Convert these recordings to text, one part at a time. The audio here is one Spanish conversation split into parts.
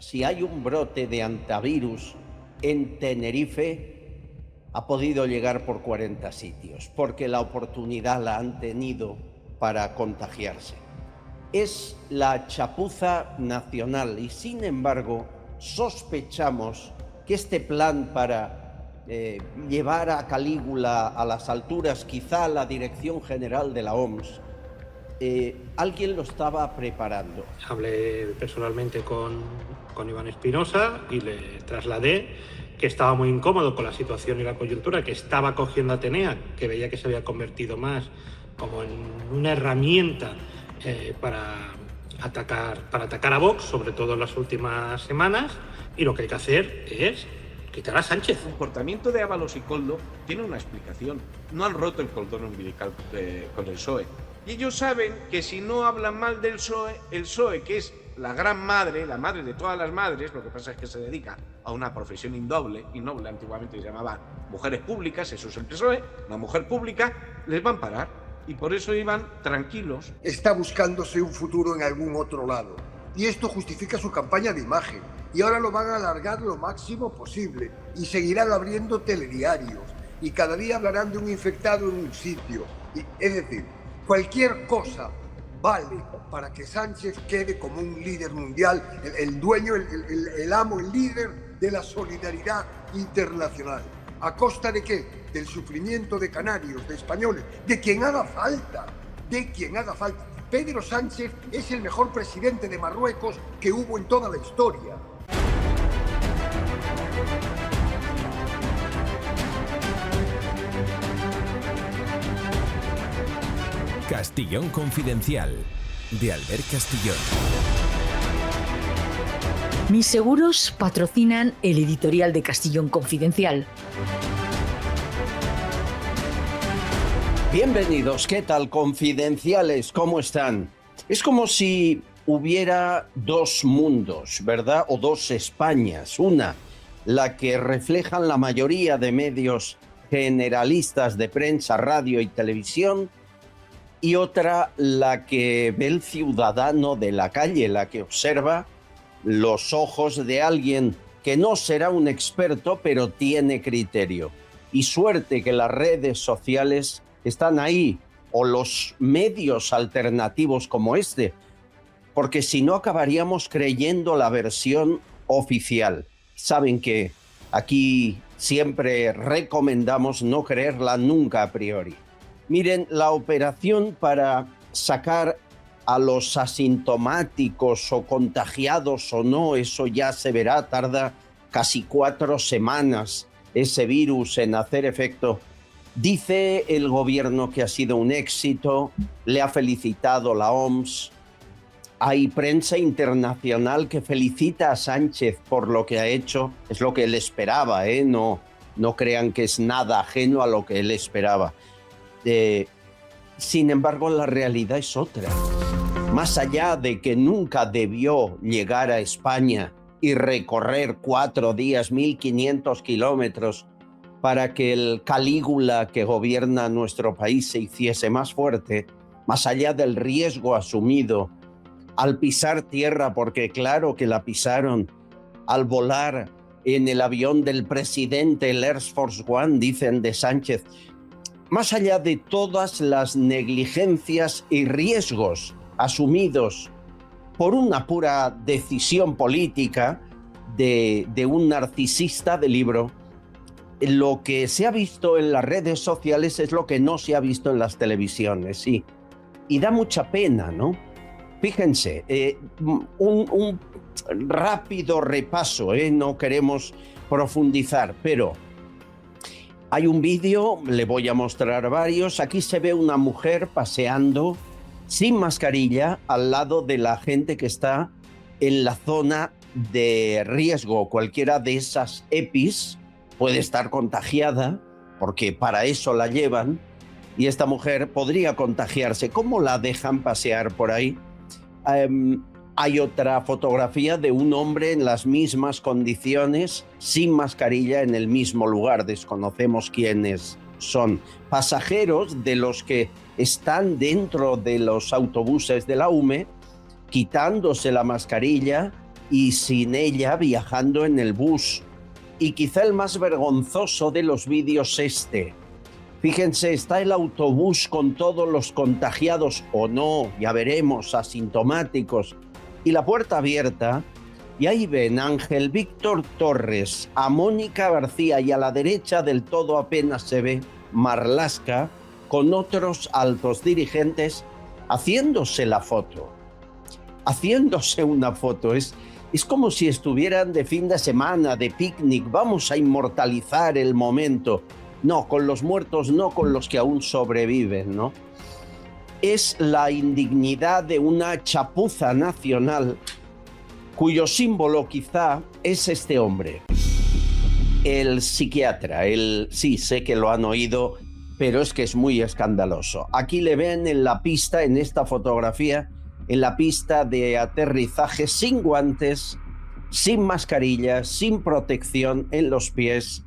si hay un brote de antivirus en Tenerife, ha podido llegar por 40 sitios, porque la oportunidad la han tenido para contagiarse. Es la chapuza nacional y, sin embargo, sospechamos que este plan para llevar a Calígula a las alturas, quizá a la dirección general de la OMS, alguien lo estaba preparando. Hablé personalmente con Iván Espinosa y le trasladé que estaba muy incómodo con la situación y la coyuntura que estaba cogiendo Atenea, que veía que se había convertido más como en una herramienta para atacar a Vox, sobre todo en las últimas semanas, y lo que hay que hacer es quitar a Sánchez. El comportamiento de Ábalos y Koldo tiene una explicación. No han roto el cordón umbilical con el PSOE. Y ellos saben que si no hablan mal del PSOE, el PSOE, que es la gran madre, la madre de todas las madres, lo que pasa es que se dedica a una profesión innoble, antiguamente se llamaba mujeres públicas, eso es el PSOE, una mujer pública, les van a parar. Y por eso iban tranquilos. Está buscándose un futuro en algún otro lado. Y esto justifica su campaña de imagen. Y ahora lo van a alargar lo máximo posible. Y seguirán abriendo telediarios. Y cada día hablarán de un infectado en un sitio. Es decir, cualquier cosa vale para que Sánchez quede como un líder mundial, el dueño, el amo, el líder de la solidaridad internacional. ¿A costa de qué? Del sufrimiento de canarios, de españoles, de quien haga falta, Pedro Sánchez es el mejor presidente de Marruecos que hubo en toda la historia. Castillón Confidencial, de Albert Castillón. Mis seguros patrocinan el editorial de Castillón Confidencial. Bienvenidos, ¿qué tal, confidenciales? ¿Cómo están? Es como si hubiera dos mundos, ¿verdad? O dos Españas. Una, la que reflejan la mayoría de medios generalistas de prensa, radio y televisión, y otra, la que ve el ciudadano de la calle, la que observa los ojos de alguien que no será un experto, pero tiene criterio. Y suerte que las redes sociales están ahí, o los medios alternativos como este, porque si no acabaríamos creyendo la versión oficial. Saben que aquí siempre recomendamos no creerla nunca a priori. Miren, la operación para sacar a los asintomáticos o contagiados o no, eso ya se verá, tarda casi 4 semanas ese virus en hacer efecto. Dice el gobierno que ha sido un éxito, le ha felicitado la OMS. Hay prensa internacional que felicita a Sánchez por lo que ha hecho, es lo que él esperaba, no crean que es nada ajeno a lo que él esperaba. Sin embargo, la realidad es otra. Más allá de que nunca debió llegar a España y recorrer 4 días, 1.500 kilómetros, para que el Calígula que gobierna nuestro país se hiciese más fuerte, más allá del riesgo asumido al pisar tierra, porque claro que la pisaron, al volar en el avión del presidente, el Air Force One, dicen de Sánchez, más allá de todas las negligencias y riesgos asumidos por una pura decisión política de un narcisista de libro, lo que se ha visto en las redes sociales es lo que no se ha visto en las televisiones, sí. Y da mucha pena, ¿no? Fíjense, un rápido repaso, no queremos profundizar, pero hay un vídeo, le voy a mostrar varios. Aquí se ve una mujer paseando sin mascarilla al lado de la gente que está en la zona de riesgo. Cualquiera de esas EPIs puede estar contagiada, porque para eso la llevan, y esta mujer podría contagiarse. ¿Cómo la dejan pasear por ahí? Hay otra fotografía de un hombre en las mismas condiciones, sin mascarilla, en el mismo lugar. Desconocemos quiénes son. Pasajeros de los que están dentro de los autobuses de la UME, quitándose la mascarilla y sin ella viajando en el bus. Y quizá el más vergonzoso de los vídeos Fíjense, está el autobús con todos los contagiados o no, ya veremos, asintomáticos, y la puerta abierta, y ahí ven a Ángel Víctor Torres, a Mónica García y a la derecha del todo apenas se ve Marlaska con otros altos dirigentes haciéndose la foto, haciéndose una foto. Es como si estuvieran de fin de semana, de picnic, vamos a inmortalizar el momento. No, con los muertos, no con los que aún sobreviven, ¿no? Es la indignidad de una chapuza nacional cuyo símbolo quizá es este hombre, el psiquiatra. Sí, sé que lo han oído, pero es que es muy escandaloso. Aquí le ven en la pista, en esta fotografía, en la pista de aterrizaje, sin guantes, sin mascarilla, sin protección en los pies,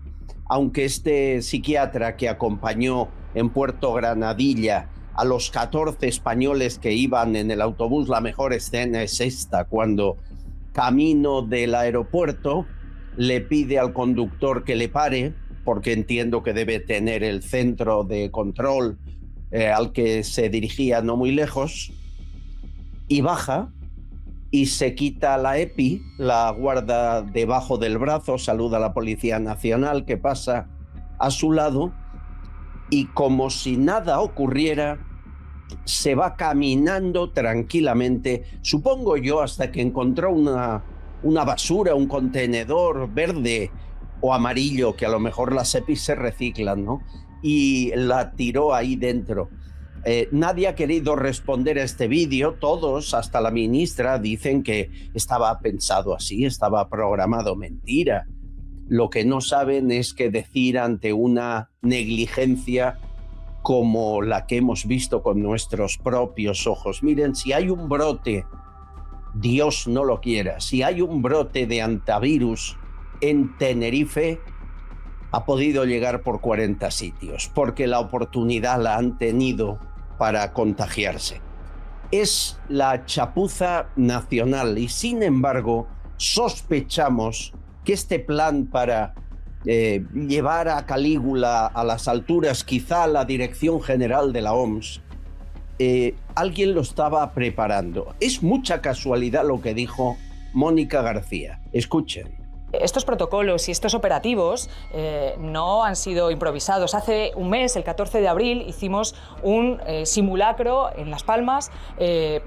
aunque este psiquiatra que acompañó en Puerto Granadilla a los 14 españoles que iban en el autobús, la mejor escena es esta, cuando camino del aeropuerto le pide al conductor que le pare, porque entiendo que debe tener el centro de control al que se dirigía no muy lejos, y baja y se quita la EPI, la guarda debajo del brazo, saluda a la Policía Nacional que pasa a su lado y como si nada ocurriera, se va caminando tranquilamente, supongo yo, hasta que encontró una basura, un contenedor verde o amarillo, que a lo mejor las EPIs se reciclan, ¿no? Y la tiró ahí dentro. Nadie ha querido responder a este vídeo, todos, hasta la ministra, dicen que estaba pensado así, estaba programado. Mentira. Lo que no saben es que decir ante una negligencia como la que hemos visto con nuestros propios ojos. Miren, si hay un brote, Dios no lo quiera, si hay un brote de antivirus en Tenerife, ha podido llegar por 40 sitios, porque la oportunidad la han tenido para contagiarse. Es la chapuza nacional y sin embargo sospechamos que este plan para llevar a Calígula a las alturas, quizá a la dirección general de la OMS, alguien lo estaba preparando. Es mucha casualidad lo que dijo Mónica García. Escuchen. Estos protocolos y estos operativos no han sido improvisados. Hace un mes, el 14 de abril, hicimos un simulacro en Las Palmas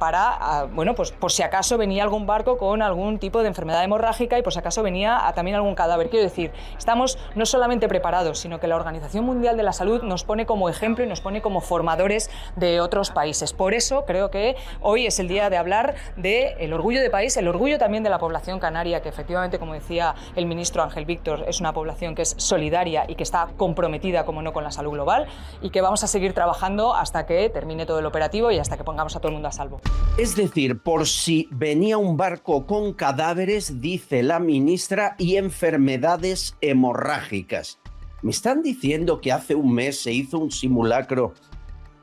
para, bueno, pues por si acaso venía algún barco con algún tipo de enfermedad hemorrágica y por si acaso venía también algún cadáver. Quiero decir, estamos no solamente preparados, sino que la Organización Mundial de la Salud nos pone como ejemplo y nos pone como formadores de otros países. Por eso creo que hoy es el día de hablar del orgullo de país, el orgullo también de la población canaria, que efectivamente, como decía el ministro Ángel Víctor, es una población que es solidaria y que está comprometida, como no, con la salud global, y que vamos a seguir trabajando hasta que termine todo el operativo y hasta que pongamos a todo el mundo a salvo. Es decir, por si venía un barco con cadáveres, dice la ministra, y enfermedades hemorrágicas. Me están diciendo que hace un mes se hizo un simulacro,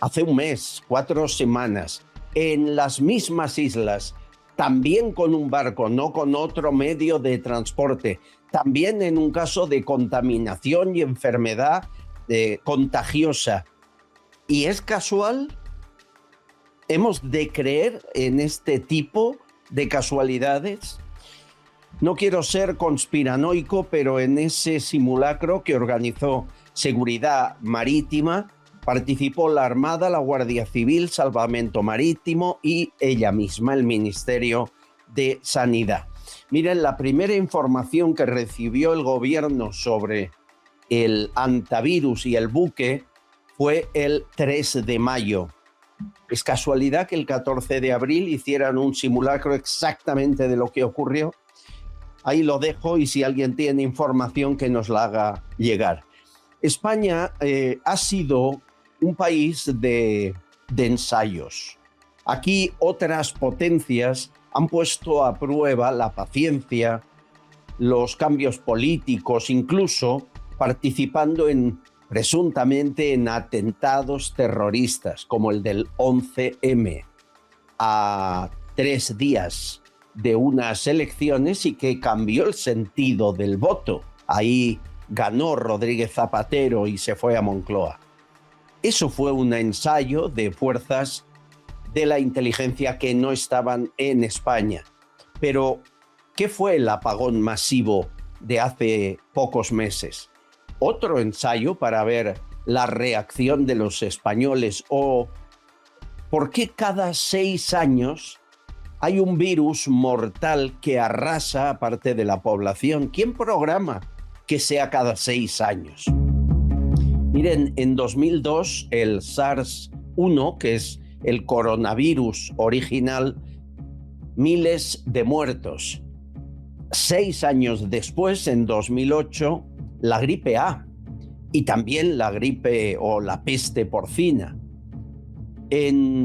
hace un mes, 4 semanas, en las mismas islas, también con un barco, no con otro medio de transporte, también en un caso de contaminación y enfermedad contagiosa. ¿Y es casual? ¿Hemos de creer en este tipo de casualidades? No quiero ser conspiranoico, pero en ese simulacro que organizó Seguridad Marítima, participó la Armada, la Guardia Civil, Salvamento Marítimo y ella misma, el Ministerio de Sanidad. Miren, la primera información que recibió el gobierno sobre el antivirus y el buque fue el 3 de mayo. ¿Es casualidad que el 14 de abril hicieran un simulacro exactamente de lo que ocurrió? Ahí lo dejo y si alguien tiene información que nos la haga llegar. España ha sido un país de ensayos. Aquí otras potencias han puesto a prueba la paciencia, los cambios políticos, incluso participando presuntamente en atentados terroristas, como el del 11M, a 3 días de unas elecciones y que cambió el sentido del voto. Ahí ganó Rodríguez Zapatero y se fue a Moncloa. Eso fue un ensayo de fuerzas de la inteligencia que no estaban en España. Pero, ¿qué fue el apagón masivo de hace pocos meses? Otro ensayo para ver la reacción de los españoles, o por qué cada 6 años hay un virus mortal que arrasa a parte de la población. ¿Quién programa que sea cada 6 años? Miren, en 2002 el SARS-1, que es el coronavirus original, miles de muertos. 6 años después, en 2008, la gripe A y también la gripe o la peste porcina.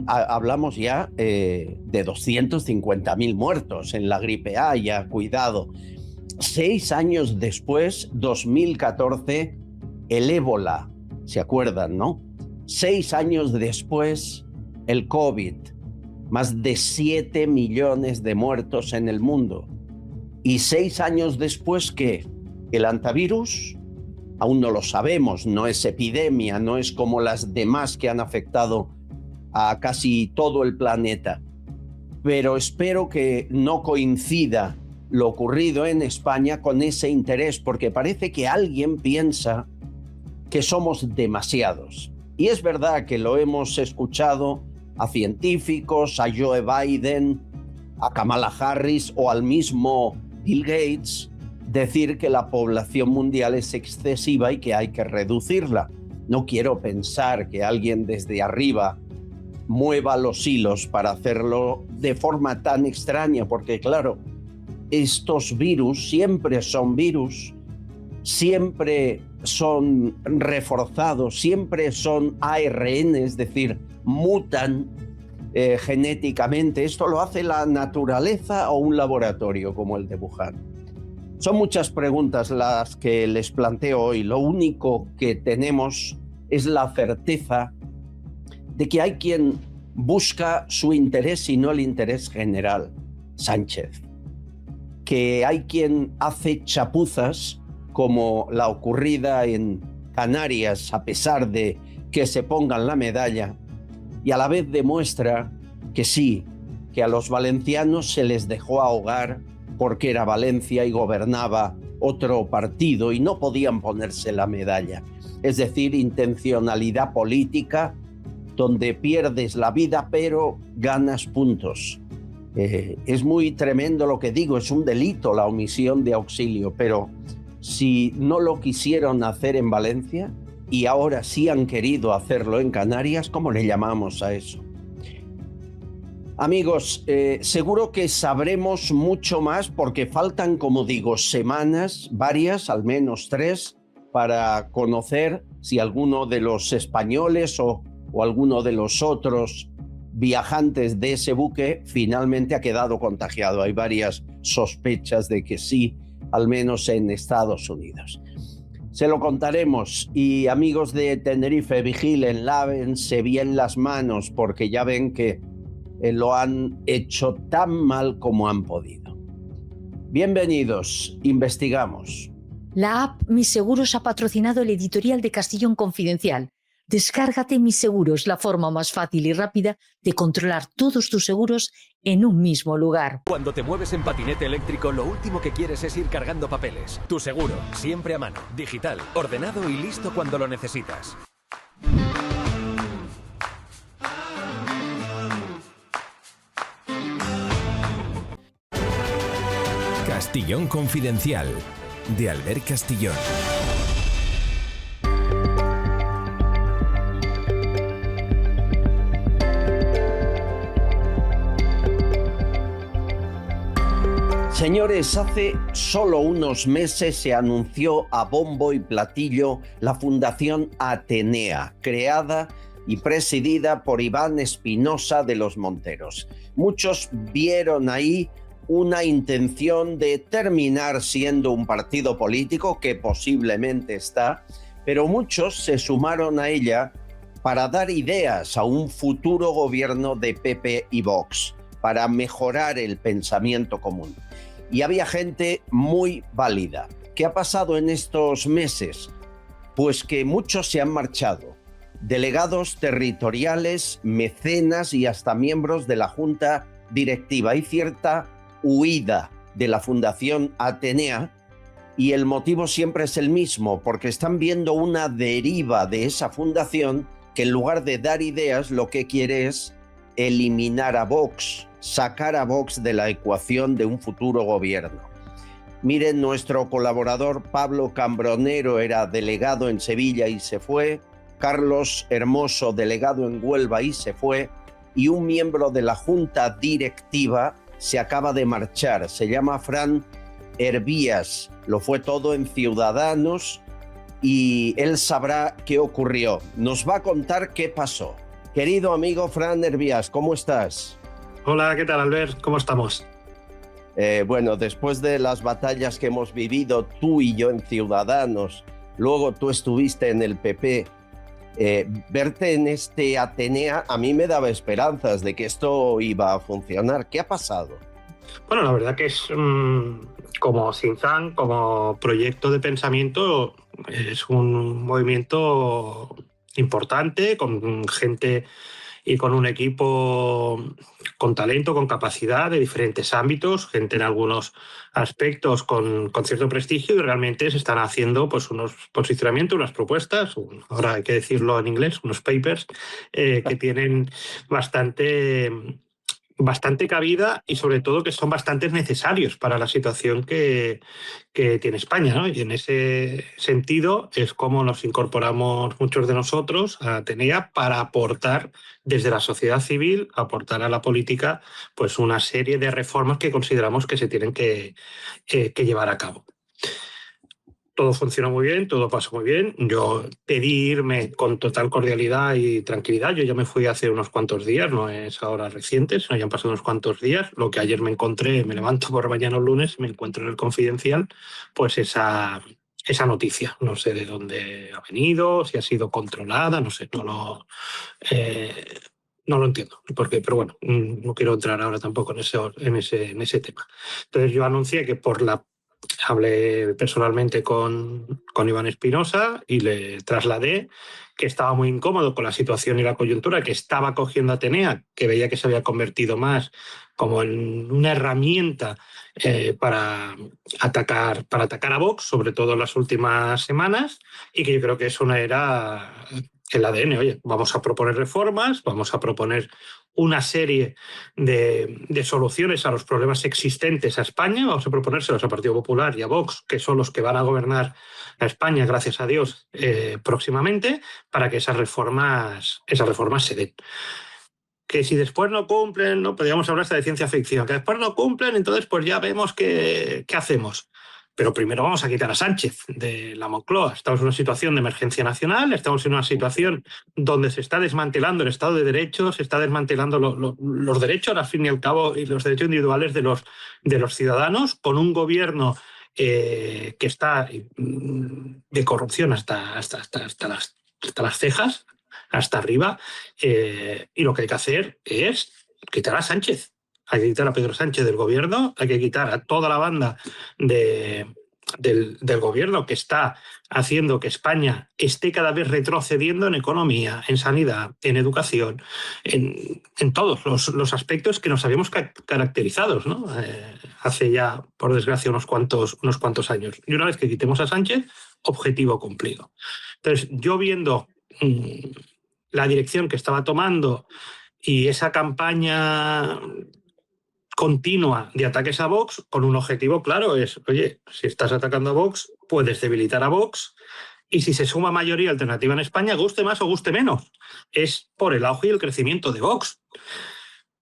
Hablamos ya de 250.000 muertos en la gripe A, ya cuidado. 6 años después, 2014, el ébola, ¿se acuerdan, no? 6 años después, el COVID, más de 7 millones de muertos en el mundo. Y 6 años después, ¿qué? El hantavirus, aún no lo sabemos, no es epidemia, no es como las demás que han afectado a casi todo el planeta. Pero espero que no coincida lo ocurrido en España con ese interés, porque parece que alguien piensa que somos demasiados. Y es verdad que lo hemos escuchado a científicos, a Joe Biden, a Kamala Harris o al mismo Bill Gates decir que la población mundial es excesiva y que hay que reducirla. No quiero pensar que alguien desde arriba mueva los hilos para hacerlo de forma tan extraña, porque claro, estos virus siempre son virus, siempre son reforzados, siempre son ARN, es decir, mutan genéticamente. Esto lo hace la naturaleza o un laboratorio como el de Wuhan. Son muchas preguntas las que les planteo hoy. Lo único que tenemos es la certeza de que hay quien busca su interés y no el interés general, Sánchez. Que hay quien hace chapuzas como la ocurrida en Canarias, a pesar de que se pongan la medalla, y a la vez demuestra que sí, que a los valencianos se les dejó ahogar porque era Valencia y gobernaba otro partido y no podían ponerse la medalla. Es decir, intencionalidad política donde pierdes la vida pero ganas puntos. Es muy tremendo lo que digo, es un delito la omisión de auxilio, pero si no lo quisieron hacer en Valencia y ahora sí han querido hacerlo en Canarias, ¿cómo le llamamos a eso? Amigos, seguro que sabremos mucho más porque faltan, como digo, semanas, varias, al menos 3, para conocer si alguno de los españoles o alguno de los otros viajantes de ese buque finalmente ha quedado contagiado. Hay varias sospechas de que sí, al menos en Estados Unidos. Se lo contaremos y amigos de Tenerife, vigilen, lávense bien las manos porque ya ven que lo han hecho tan mal como han podido. Bienvenidos, investigamos. La app Mis Seguros ha patrocinado el editorial de Castellón Confidencial. Descárgate Mis Seguros, la forma más fácil y rápida de controlar todos tus seguros en un mismo lugar. Cuando te mueves en patinete eléctrico, lo último que quieres es ir cargando papeles. Tu seguro, siempre a mano, digital, ordenado y listo cuando lo necesitas. Castellón Confidencial, de Albert Castillón. Señores, hace solo unos meses se anunció a bombo y platillo la Fundación Atenea, creada y presidida por Iván Espinosa de los Monteros. Muchos vieron ahí una intención de terminar siendo un partido político, que posiblemente está, pero muchos se sumaron a ella para dar ideas a un futuro gobierno de PP y Vox. para mejorar el pensamiento común. Y había gente muy válida. ¿Qué ha pasado en estos meses? Pues que muchos se han marchado. Delegados territoriales, mecenas y hasta miembros de la junta directiva. Hay cierta huida de la Fundación Atenea y el motivo siempre es el mismo, porque están viendo una deriva de esa fundación que en lugar de dar ideas lo que quiere es eliminar a Vox, sacar a Vox de la ecuación de un futuro gobierno. Miren, nuestro colaborador Pablo Cambronero era delegado en Sevilla y se fue, Carlos Hermoso, delegado en Huelva y se fue, y un miembro de la junta directiva se acaba de marchar, se llama Fran Hervías, lo fue todo en Ciudadanos y él sabrá qué ocurrió. Nos va a contar qué pasó. Querido amigo Fran Hervías, ¿cómo estás? Hola, ¿qué tal, Albert? ¿Cómo estamos? Bueno, después de las batallas que hemos vivido tú y yo en Ciudadanos, luego tú estuviste en el PP, verte en este Atenea a mí me daba esperanzas de que esto iba a funcionar. ¿Qué ha pasado? Bueno, la verdad que es como Sinzan, como proyecto de pensamiento, es un movimiento importante, con gente y con un equipo con talento, con capacidad de diferentes ámbitos, gente en algunos aspectos con cierto prestigio, y realmente se están haciendo pues unos posicionamientos, unas propuestas, ahora hay que decirlo en inglés, unos papers que tienen bastante cabida y sobre todo que son bastante necesarios para la situación que tiene España, ¿no? Y en ese sentido es como nos incorporamos muchos de nosotros a Atenea para aportar desde la sociedad civil, aportar a la política pues una serie de reformas que consideramos que se tienen que llevar a cabo. Todo funciona muy bien, todo pasa muy bien. Yo pedí irme con total cordialidad y tranquilidad. Yo ya me fui hace unos cuantos días, no es ahora reciente, sino ya han pasado unos cuantos días. Lo que ayer me encontré, me levanto por mañana o lunes y me encuentro en el Confidencial, pues esa noticia. No sé de dónde ha venido, si ha sido controlada, no sé, no lo entiendo por qué, pero bueno, no quiero entrar ahora tampoco en ese tema. Entonces yo anuncié que hablé personalmente con Iván Espinosa y le trasladé que estaba muy incómodo con la situación y la coyuntura que estaba cogiendo Atenea, que veía que se había convertido más como en una herramienta para atacar a Vox, sobre todo en las últimas semanas, y que yo creo que eso no era el ADN. Oye, vamos a proponer reformas, vamos a proponer una serie de soluciones a los problemas existentes a España, vamos a proponérselos al Partido Popular y a Vox, que son los que van a gobernar a España, gracias a Dios, próximamente, para que esas reformas se den. Que si después no cumplen, no podríamos hablar hasta de ciencia ficción, que después no cumplen, entonces pues ya vemos qué hacemos. Pero primero vamos a quitar a Sánchez de la Moncloa. Estamos en una situación de emergencia nacional, estamos en una situación donde se está desmantelando el Estado de Derecho, se está desmantelando los derechos, al fin y al cabo, y los derechos individuales de los ciudadanos, con un gobierno que está de corrupción hasta las cejas, hasta arriba, y lo que hay que hacer es quitar a Sánchez. Hay que quitar a Pedro Sánchez del gobierno, hay que quitar a toda la banda del gobierno que está haciendo que España esté cada vez retrocediendo en economía, en sanidad, en educación, en todos los aspectos que nos habíamos caracterizado, ¿no? Hace ya, por desgracia, unos cuantos años. Y una vez que quitemos a Sánchez, objetivo cumplido. Entonces, yo viendo la dirección que estaba tomando y esa campaña continua de ataques a Vox, con un objetivo claro, es, oye, si estás atacando a Vox, puedes debilitar a Vox, y si se suma mayoría alternativa en España, guste más o guste menos, es por el auge y el crecimiento de Vox,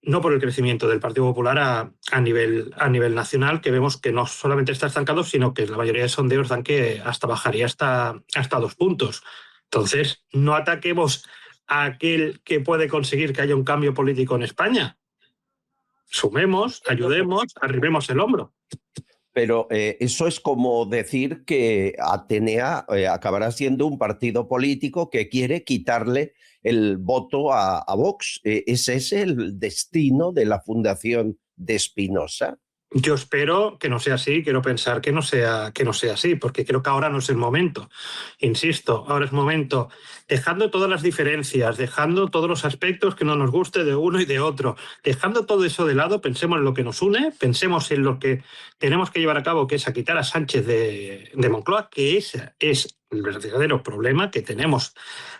no por el crecimiento del Partido Popular a nivel nacional, que vemos que no solamente está estancado, sino que la mayoría de sondeos dan que hasta bajaría hasta 2 puntos. Entonces, no ataquemos a aquel que puede conseguir que haya un cambio político en España. Sumemos, ayudemos, arrimemos el hombro. Pero eso es como decir que Atenea acabará siendo un partido político que quiere quitarle el voto a Vox. ¿Ese es el destino de la fundación de Spinoza? Yo espero que no sea así, quiero pensar que no sea así, porque creo que ahora no es el momento. Insisto, ahora es momento, dejando todas las diferencias, dejando todos los aspectos que no nos guste de uno y de otro, dejando todo eso de lado, pensemos en lo que nos une, pensemos en lo que tenemos que llevar a cabo, que es a quitar a Sánchez de Moncloa, que ese es el verdadero problema, que tenemos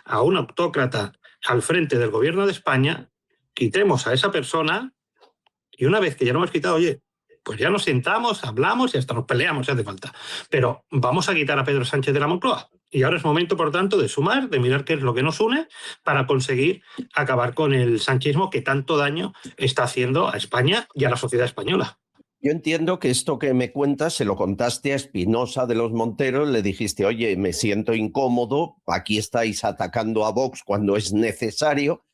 a un autócrata al frente del gobierno de España, quitemos a esa persona y una vez que ya lo hemos quitado, oye, pues ya nos sentamos, hablamos y hasta nos peleamos si hace falta. Pero vamos a quitar a Pedro Sánchez de la Moncloa. Y ahora es momento, por tanto, de sumar, de mirar qué es lo que nos une para conseguir acabar con el sanchismo que tanto daño está haciendo a España y a la sociedad española. Yo entiendo que esto que me cuentas se lo contaste a Espinosa de los Monteros, le dijiste, oye, me siento incómodo, aquí estáis atacando a Vox cuando es necesario.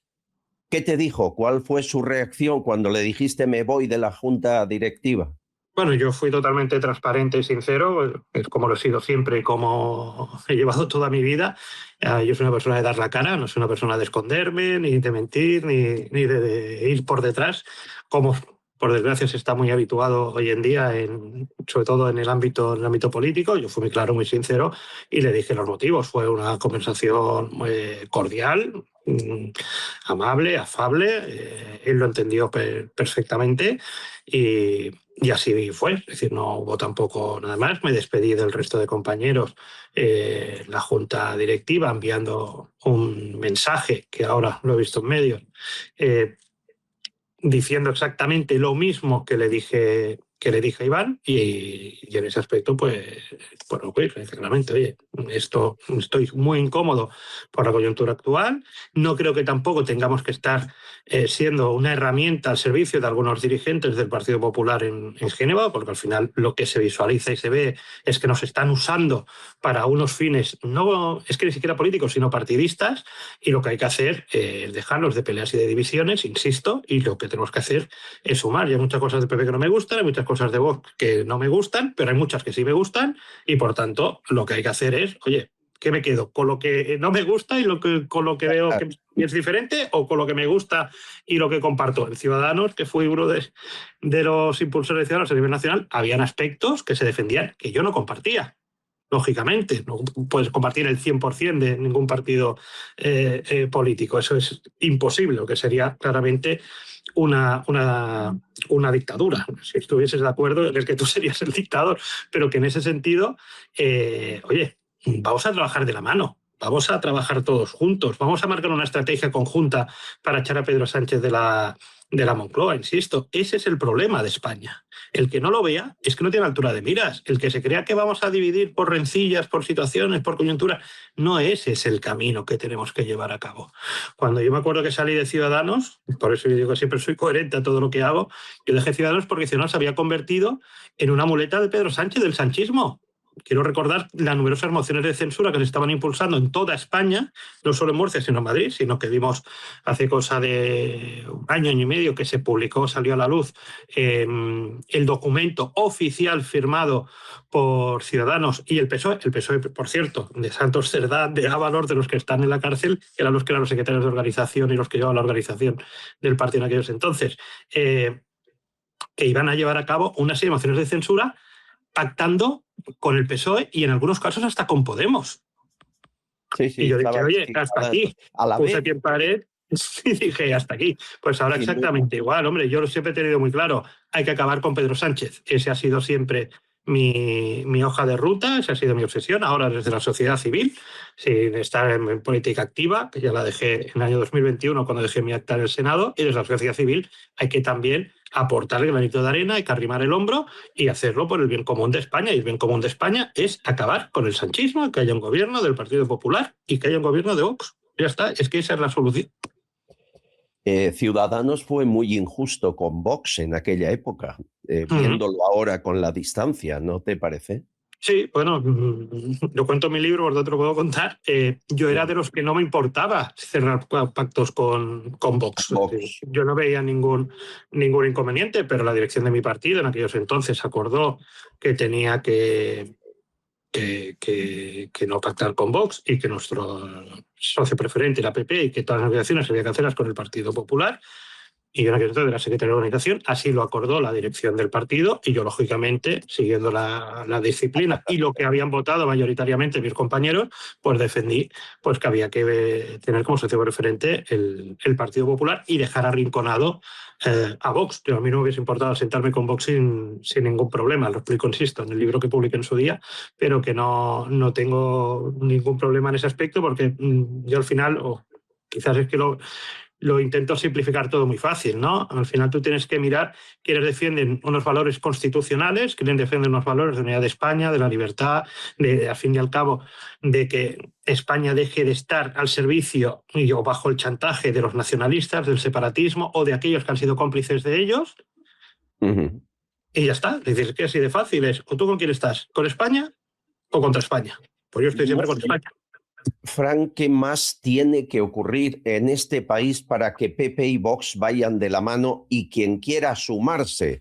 ¿Qué te dijo? ¿Cuál fue su reacción cuando le dijiste me voy de la junta directiva? Bueno, yo fui totalmente transparente y sincero, es como lo he sido siempre y como he llevado toda mi vida. Yo soy una persona de dar la cara, no soy una persona de esconderme, ni de mentir, ni de ir por detrás, como por desgracia se está muy habituado hoy en día, sobre todo en el ámbito político. Yo fui muy claro, muy sincero y le dije los motivos. Fue una conversación cordial, amable, afable. Él lo entendió perfectamente y así fue. Es decir, no hubo tampoco nada más. Me despedí del resto de compañeros, la junta directiva, enviando un mensaje que ahora lo he visto en medios, diciendo exactamente lo mismo que le dije a Iván y en ese aspecto, pues claramente, oye, estoy muy incómodo por la coyuntura actual. No creo que tampoco tengamos que estar siendo una herramienta al servicio de algunos dirigentes del Partido Popular en Génova, porque al final lo que se visualiza y se ve es que nos están usando para unos fines, no es que ni siquiera políticos, sino partidistas, y lo que hay que hacer es dejarlos de peleas y de divisiones, insisto, y lo que tenemos que hacer es sumar. Hay muchas cosas de PP que no me gustan, hay muchas cosas de Vox que no me gustan, pero hay muchas que sí me gustan, y por tanto lo que hay que hacer es, oye, ¿qué me quedo? ¿Con lo que no me gusta y con lo que veo que es diferente, o con lo que me gusta y lo que comparto? En Ciudadanos, que fui uno de los impulsores de Ciudadanos a nivel nacional, habían aspectos que se defendían que yo no compartía. Lógicamente, no puedes compartir el 100% de ningún partido político. Eso es imposible, lo que sería claramente una dictadura. Si estuvieses de acuerdo en el que tú serías el dictador, pero que en ese sentido, oye, vamos a trabajar de la mano, vamos a trabajar todos juntos, vamos a marcar una estrategia conjunta para echar a Pedro Sánchez de la Moncloa, insisto. Ese es el problema de España. El que no lo vea es que no tiene altura de miras. El que se crea que vamos a dividir por rencillas, por situaciones, por coyuntura, no ese es el camino que tenemos que llevar a cabo. Cuando yo me acuerdo que salí de Ciudadanos, por eso yo digo que siempre soy coherente a todo lo que hago, yo dejé Ciudadanos porque Ciudadanos se había convertido en una muleta de Pedro Sánchez, del sanchismo. Quiero recordar las numerosas mociones de censura que se estaban impulsando en toda España, no solo en Murcia, sino en Madrid, sino que vimos hace cosa de un año y medio que se publicó, salió a la luz, el documento oficial firmado por Ciudadanos y el PSOE, por cierto, de Santos Cerdá, de Ábalos, de los que están en la cárcel, que eran los secretarios de organización y los que llevaban la organización del partido en aquellos entonces, que iban a llevar a cabo una serie de mociones de censura pactando con el PSOE y en algunos casos hasta con Podemos. Sí, y yo dije, oye, hasta aquí. Puse pie en pared y dije, hasta aquí. Pues ahora exactamente igual, hombre. Yo siempre he tenido muy claro, hay que acabar con Pedro Sánchez. Ese ha sido siempre mi hoja de ruta, esa ha sido mi obsesión. Ahora desde la sociedad civil, sin estar en política activa, que ya la dejé en el año 2021 cuando dejé mi acta en el Senado, y desde la sociedad civil hay que también aportar el granito de arena, hay que arrimar el hombro y hacerlo por el bien común de España. Y el bien común de España es acabar con el sanchismo, que haya un gobierno del Partido Popular y que haya un gobierno de Vox. Ya está, es que esa es la solución. Ciudadanos fue muy injusto con Vox en aquella época, viéndolo ahora con la distancia, ¿no te parece? Sí, bueno, lo cuento en mi libro, por otro puedo contar. Yo era de los que no me importaba cerrar pactos con Vox. Vox. Yo no veía ningún inconveniente, pero la dirección de mi partido en aquellos entonces acordó que tenía que no pactar con Vox y que nuestro socio preferente era PP y que todas las negociaciones había que hacerlas con el Partido Popular. Y yo en aquel entonces era secretario de organización, así lo acordó la dirección del partido y yo, lógicamente, siguiendo la disciplina y lo que habían votado mayoritariamente mis compañeros, pues defendí pues que había que tener como socio preferente el Partido Popular y dejar arrinconado a Vox. Pero a mí no me hubiese importado sentarme con Vox sin ningún problema, lo explico, insisto, en el libro que publiqué en su día, pero que no tengo ningún problema en ese aspecto porque yo al final, quizás es que lo intento simplificar todo muy fácil, ¿no? Al final tú tienes que mirar quiénes defienden unos valores constitucionales, quiénes defienden unos valores de unidad de España, de la libertad, al fin y al cabo, de que España deje de estar al servicio o bajo el chantaje de los nacionalistas, del separatismo o de aquellos que han sido cómplices de ellos. Ujú. Y ya está. Es decir, que así de fácil es. ¿O tú con quién estás? ¿Con España o contra España? Pues yo estoy siempre con España. Frank, ¿qué más tiene que ocurrir en este país para que PP y Vox vayan de la mano y quien quiera sumarse,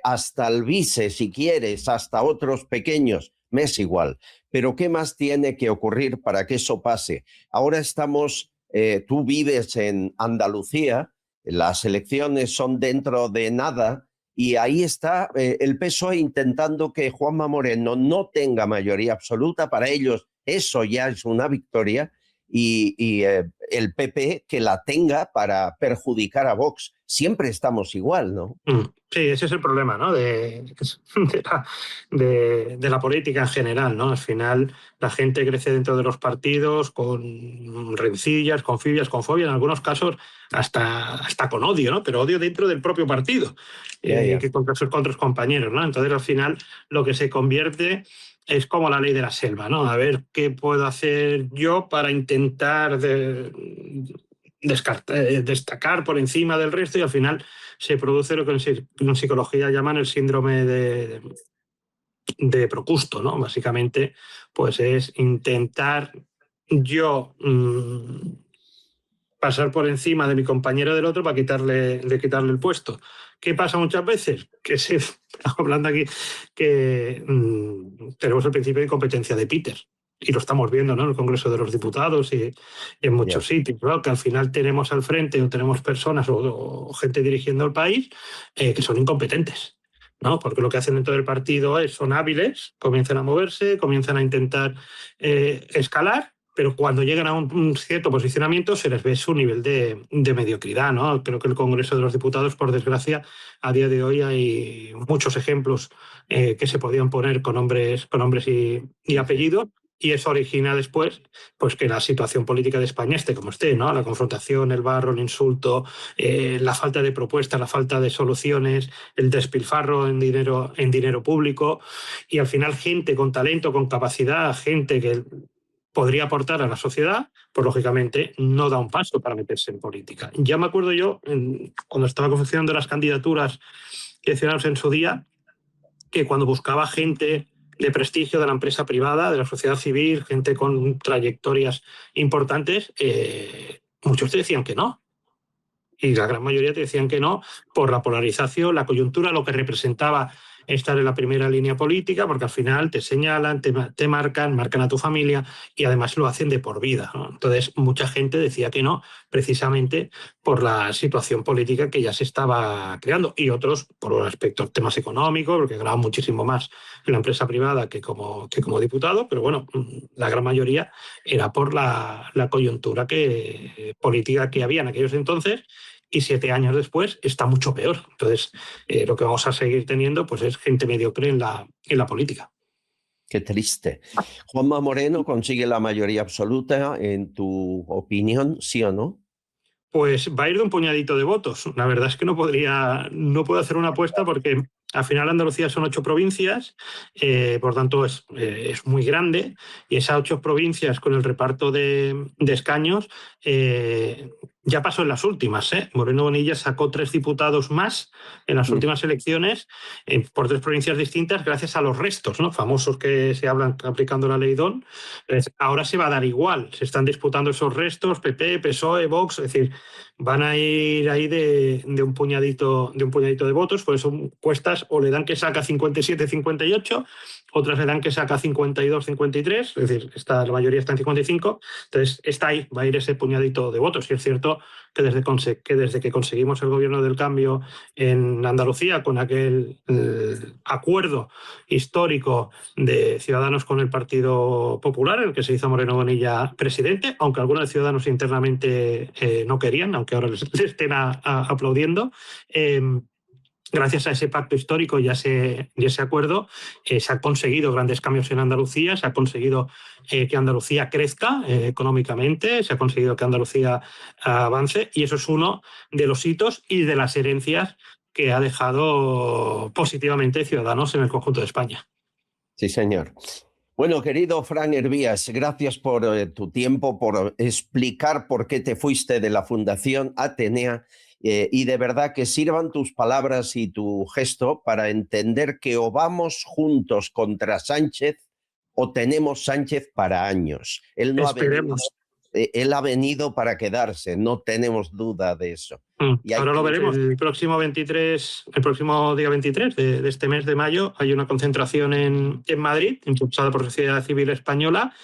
hasta el vice si quieres, hasta otros pequeños, me es igual? Pero ¿qué más tiene que ocurrir para que eso pase? Ahora tú vives en Andalucía, las elecciones son dentro de nada y ahí está el PSOE intentando que Juanma Moreno no tenga mayoría absoluta. Para ellos eso ya es una victoria y el PP que la tenga para perjudicar a Vox. Siempre estamos igual, ¿no? Sí, ese es el problema, ¿no? de la política en general, ¿no? Al final la gente crece dentro de los partidos con rencillas, con fibias, con fobia, en algunos casos hasta con odio, ¿no? Pero odio dentro del propio partido, que contra sus compañeros, ¿no? Entonces al final lo que se convierte es como la ley de la selva, ¿no? A ver qué puedo hacer yo para intentar destacar por encima del resto y al final se produce lo que en psicología llaman el síndrome de Procusto, ¿no? Básicamente, pues es intentar yo pasar por encima de mi compañero del otro para quitarle el puesto. ¿Qué pasa muchas veces? Que hablando aquí, que tenemos el principio de incompetencia de Peter. Y lo estamos viendo, ¿no? En el Congreso de los Diputados y en muchos sitios, ¿no? Que al final tenemos al frente o tenemos personas o gente dirigiendo el país que son incompetentes, ¿no? Porque lo que hacen dentro del partido son hábiles, comienzan a moverse, comienzan a intentar escalar, pero cuando llegan a un cierto posicionamiento se les ve su nivel de mediocridad, ¿no? Creo que el Congreso de los Diputados, por desgracia, a día de hoy hay muchos ejemplos que se podían poner con nombres y apellidos, y eso origina después pues que la situación política de España esté como esté, ¿no? La confrontación, el barro, el insulto, la falta de propuestas, la falta de soluciones, el despilfarro en dinero público, y al final gente con talento, con capacidad, gente que podría aportar a la sociedad, pues lógicamente no da un paso para meterse en política. Ya me acuerdo yo, cuando estaba confeccionando las candidaturas que mencionamos en su día, que cuando buscaba gente de prestigio de la empresa privada, de la sociedad civil, gente con trayectorias importantes, muchos te decían que no. Y la gran mayoría te decían que no por la polarización, la coyuntura, lo que representaba estar en la primera línea política, porque al final te señalan, te marcan a tu familia y además lo hacen de por vida, ¿no? Entonces mucha gente decía que no, precisamente por la situación política que ya se estaba creando, y otros por aspectos, temas económicos, porque ganaban muchísimo más en la empresa privada que como diputado, pero bueno, la gran mayoría era por la coyuntura política que había en aquellos entonces. Y 7 años después está mucho peor. Entonces, lo que vamos a seguir teniendo pues es gente mediocre en la política. Qué triste. ¿Juanma Moreno consigue la mayoría absoluta, en tu opinión, sí o no? Pues va a ir de un puñadito de votos. La verdad es que no puedo hacer una apuesta porque al final Andalucía son 8 provincias, por tanto es muy grande, y esas 8 provincias con el reparto de escaños ya pasó en las últimas, ¿eh? Moreno Bonilla sacó 3 diputados más en las últimas elecciones por 3 provincias distintas gracias a los restos, ¿no? Famosos que se hablan aplicando la ley DON. Ahora se va a dar igual, se están disputando esos restos, PP, PSOE, Vox, es decir, van a ir ahí de un puñadito de votos, por eso encuestas o le dan que saca 57-58, otras le dan que saca 52-53, es decir, la mayoría está en 55, entonces está ahí, va a ir ese puñadito de votos. Y es cierto que desde que conseguimos el gobierno del cambio en Andalucía, con aquel acuerdo histórico de Ciudadanos con el Partido Popular, en el que se hizo Moreno Bonilla presidente, aunque algunos ciudadanos internamente no querían, aunque ahora les estén aplaudiendo, gracias a ese pacto histórico y a ese acuerdo se han conseguido grandes cambios en Andalucía, se ha conseguido que Andalucía crezca económicamente, se ha conseguido que Andalucía avance, y eso es uno de los hitos y de las herencias que ha dejado positivamente Ciudadanos en el conjunto de España. Sí, señor. Bueno, querido Fran Hervías, gracias por tu tiempo, por explicar por qué te fuiste de la Fundación Atenea. Y de verdad que sirvan tus palabras y tu gesto para entender que o vamos juntos contra Sánchez o tenemos Sánchez para años. Él ha venido para quedarse, no tenemos duda de eso. Ahora lo veremos. El próximo día 23 de este mes de mayo hay una concentración en Madrid, impulsada por la Sociedad Civil Española,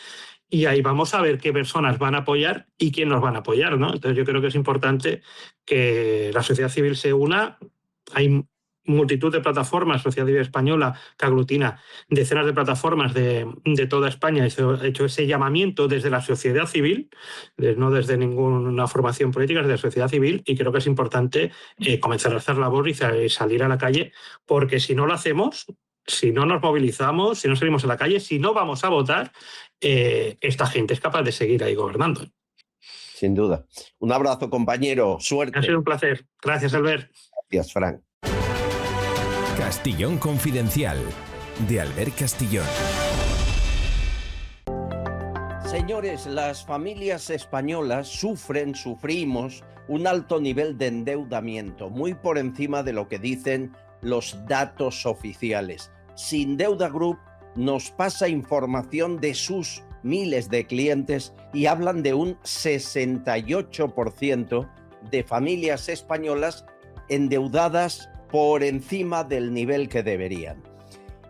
y ahí vamos a ver qué personas van a apoyar y quién nos van a apoyar, ¿no? Entonces yo creo que es importante que la sociedad civil se una. Hay multitud de plataformas, Sociedad Civil Española, que aglutina decenas de plataformas de toda España, ha hecho ese llamamiento desde la sociedad civil, no desde ninguna formación política, desde la sociedad civil, y creo que es importante comenzar a hacer labor y salir a la calle, porque si no lo hacemos, si no nos movilizamos, si no salimos a la calle, si no vamos a votar, esta gente es capaz de seguir ahí gobernando. Sin duda. Un abrazo, compañero. Suerte. Ha sido un placer. Gracias, Albert. Gracias, Fran. Castillón Confidencial, de Albert Castillón. Señores, las familias españolas sufrimos un alto nivel de endeudamiento, muy por encima de lo que dicen los datos oficiales. Sindeuda Group nos pasa información de sus miles de clientes y hablan de un 68% de familias españolas endeudadas por encima del nivel que deberían.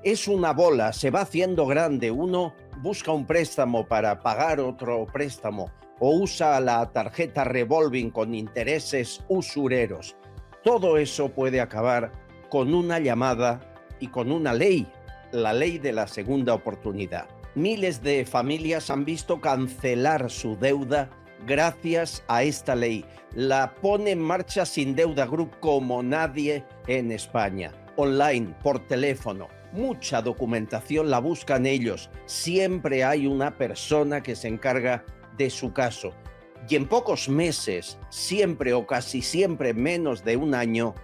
Es una bola, se va haciendo grande. Uno busca un préstamo para pagar otro préstamo o usa la tarjeta revolving con intereses usureros. Todo eso puede acabar con una llamada y con una ley, la ley de la segunda oportunidad. Miles de familias han visto cancelar su deuda gracias a esta ley. La pone en marcha Sindeuda Group como nadie en España. Online, por teléfono, mucha documentación la buscan ellos. Siempre hay una persona que se encarga de su caso. Y en pocos meses, siempre o casi siempre menos de un año,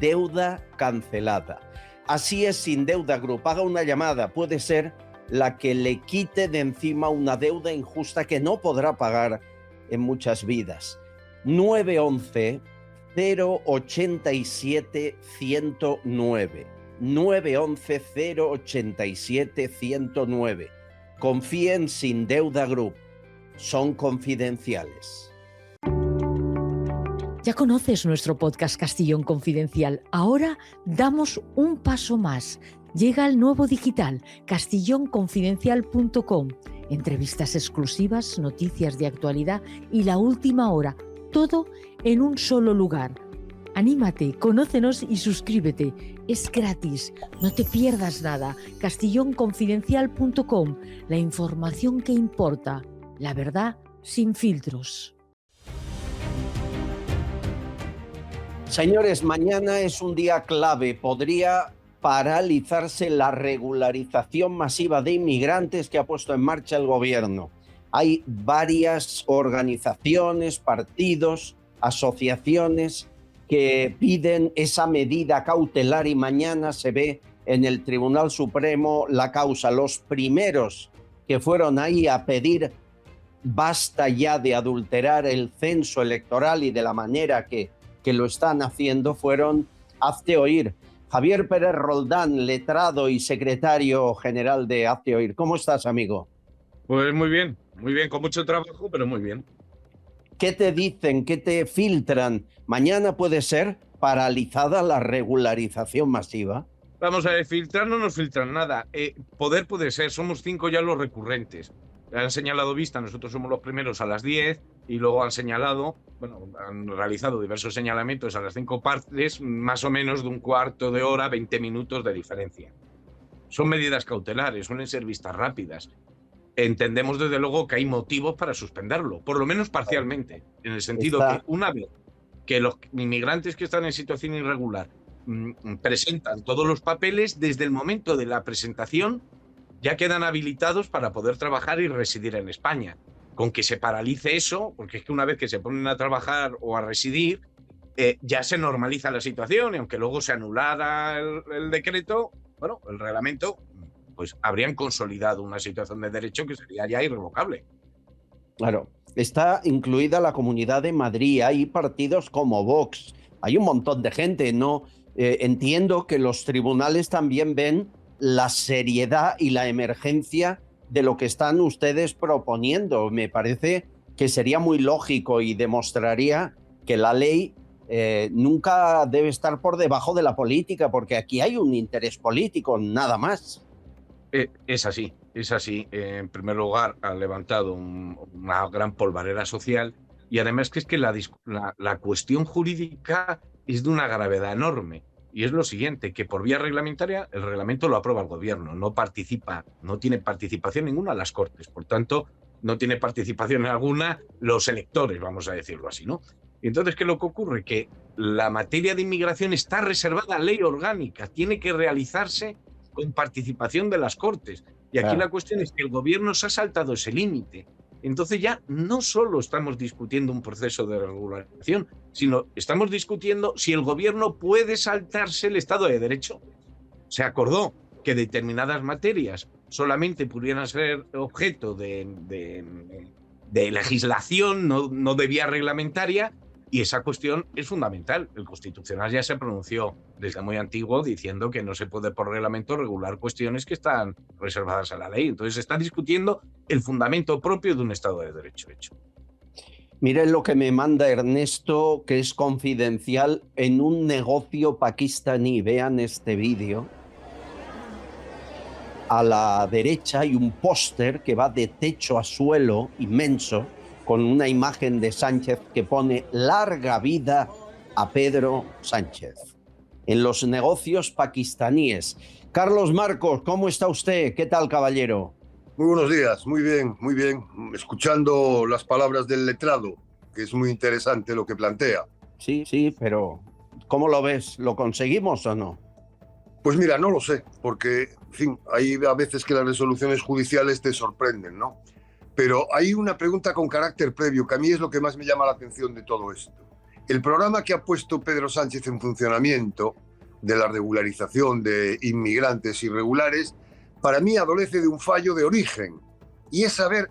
deuda cancelada. Así es Sindeuda Group. Haga una llamada, puede ser la que le quite de encima una deuda injusta que no podrá pagar en muchas vidas. 911-087-109. 911-087-109. Confíe en Sindeuda Group. Son confidenciales. Ya conoces nuestro podcast Castillón Confidencial. Ahora damos un paso más. Llega el nuevo digital, castillonconfidencial.com. Entrevistas exclusivas, noticias de actualidad y la última hora. Todo en un solo lugar. Anímate, conócenos y suscríbete. Es gratis. No te pierdas nada. castillonconfidencial.com. La información que importa. La verdad sin filtros. Señores, mañana es un día clave. Podría paralizarse la regularización masiva de inmigrantes que ha puesto en marcha el gobierno. Hay varias organizaciones, partidos, asociaciones que piden esa medida cautelar y mañana se ve en el Tribunal Supremo la causa. Los primeros que fueron ahí a pedir basta ya de adulterar el censo electoral y de la manera que lo están haciendo, fueron Hazte Oír. Javier Pérez Roldán, letrado y secretario general de Hazte Oír. ¿Cómo estás, amigo? Pues muy bien, con mucho trabajo, pero muy bien. ¿Qué te dicen? ¿Qué te filtran? ¿Mañana puede ser paralizada la regularización masiva? Vamos a ver, filtrar no nos filtran nada. Poder puede ser, somos 5 ya los recurrentes. Han señalado vista, nosotros somos los primeros a las 10 y luego han señalado, han realizado diversos señalamientos a las 5 partes, más o menos de un cuarto de hora, 20 minutos de diferencia. Son medidas cautelares, suelen ser vistas rápidas. Entendemos desde luego que hay motivos para suspenderlo, por lo menos parcialmente, en el sentido que una vez que los inmigrantes que están en situación irregular presentan todos los papeles, desde el momento de la presentación ya quedan habilitados para poder trabajar y residir en España. Con que se paralice eso, porque es que una vez que se ponen a trabajar o a residir, ya se normaliza la situación, y aunque luego se anulara el decreto, el reglamento, pues habrían consolidado una situación de derecho que sería ya irrevocable. Claro, está incluida la Comunidad de Madrid, hay partidos como Vox, hay un montón de gente, ¿no? Entiendo que los tribunales también ven la seriedad y la emergencia de lo que están ustedes proponiendo. Me parece que sería muy lógico y demostraría que la ley nunca debe estar por debajo de la política, porque aquí hay un interés político, nada más. Es así. En primer lugar, ha levantado una gran polvareda social, y además que es que la cuestión jurídica es de una gravedad enorme. Y es lo siguiente, que por vía reglamentaria el reglamento lo aprueba el gobierno, no tiene participación ninguna las Cortes, por tanto, no tiene participación alguna los electores, vamos a decirlo así, ¿no? Y entonces, ¿qué es lo que ocurre? Que la materia de inmigración está reservada a ley orgánica, tiene que realizarse con participación de las Cortes. Y aquí la cuestión es que el gobierno se ha saltado ese límite. Entonces ya no solo estamos discutiendo un proceso de regularización, sino estamos discutiendo si el gobierno puede saltarse el Estado de Derecho. Se acordó que determinadas materias solamente pudieran ser objeto de legislación, no de vía reglamentaria, y esa cuestión es fundamental. El Constitucional ya se pronunció desde muy antiguo diciendo que no se puede por reglamento regular cuestiones que están reservadas a la ley. Entonces se está discutiendo el fundamento propio de un Estado de Derecho hecho. Miren lo que me manda Ernesto, que es confidencial, en un negocio pakistaní. Vean este vídeo. A la derecha hay un póster que va de techo a suelo inmenso, con una imagen de Sánchez que pone larga vida a Pedro Sánchez. En los negocios pakistaníes. Carlos Marcos, ¿cómo está usted? ¿Qué tal, caballero? Muy buenos días, muy bien. Escuchando las palabras del letrado, que es muy interesante lo que plantea. Sí, pero ¿cómo lo ves? ¿Lo conseguimos o no? Pues mira, no lo sé, porque, en fin, hay a veces que las resoluciones judiciales te sorprenden, ¿no? Pero hay una pregunta con carácter previo, que a mí es lo que más me llama la atención de todo esto. El programa que ha puesto Pedro Sánchez en funcionamiento de la regularización de inmigrantes irregulares, para mí adolece de un fallo de origen, y es saber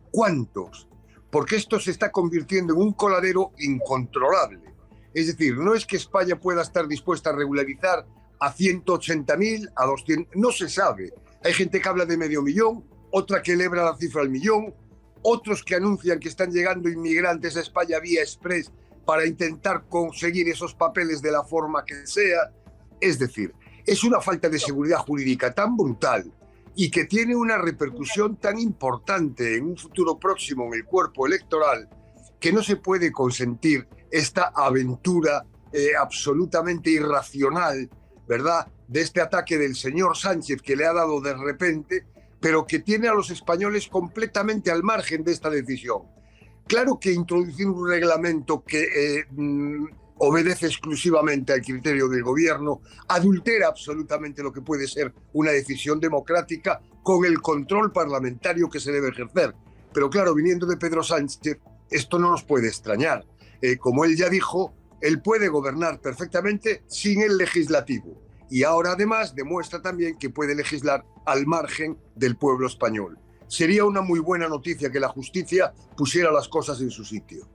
cuántos, porque esto se está convirtiendo en un coladero incontrolable. Es decir, no es que España pueda estar dispuesta a regularizar a 180.000, a 200, no se sabe. Hay gente que habla de 500.000, otra que eleva la cifra al 1.000.000, otros que anuncian que están llegando inmigrantes a España vía express para intentar conseguir esos papeles de la forma que sea. Es decir, es una falta de seguridad jurídica tan brutal y que tiene una repercusión tan importante en un futuro próximo en el cuerpo electoral, que no se puede consentir esta aventura absolutamente irracional, ¿verdad?, de este ataque del señor Sánchez que le ha dado de repente, pero que tiene a los españoles completamente al margen de esta decisión. Claro que introducir un reglamento que obedece exclusivamente al criterio del gobierno adultera absolutamente lo que puede ser una decisión democrática con el control parlamentario que se debe ejercer. Pero claro, viniendo de Pedro Sánchez, esto no nos puede extrañar. Como él ya dijo, él puede gobernar perfectamente sin el legislativo. Y ahora además demuestra también que puede legislar al margen del pueblo español. sería una muy buena noticia que la justicia pusiera las cosas en su sitio.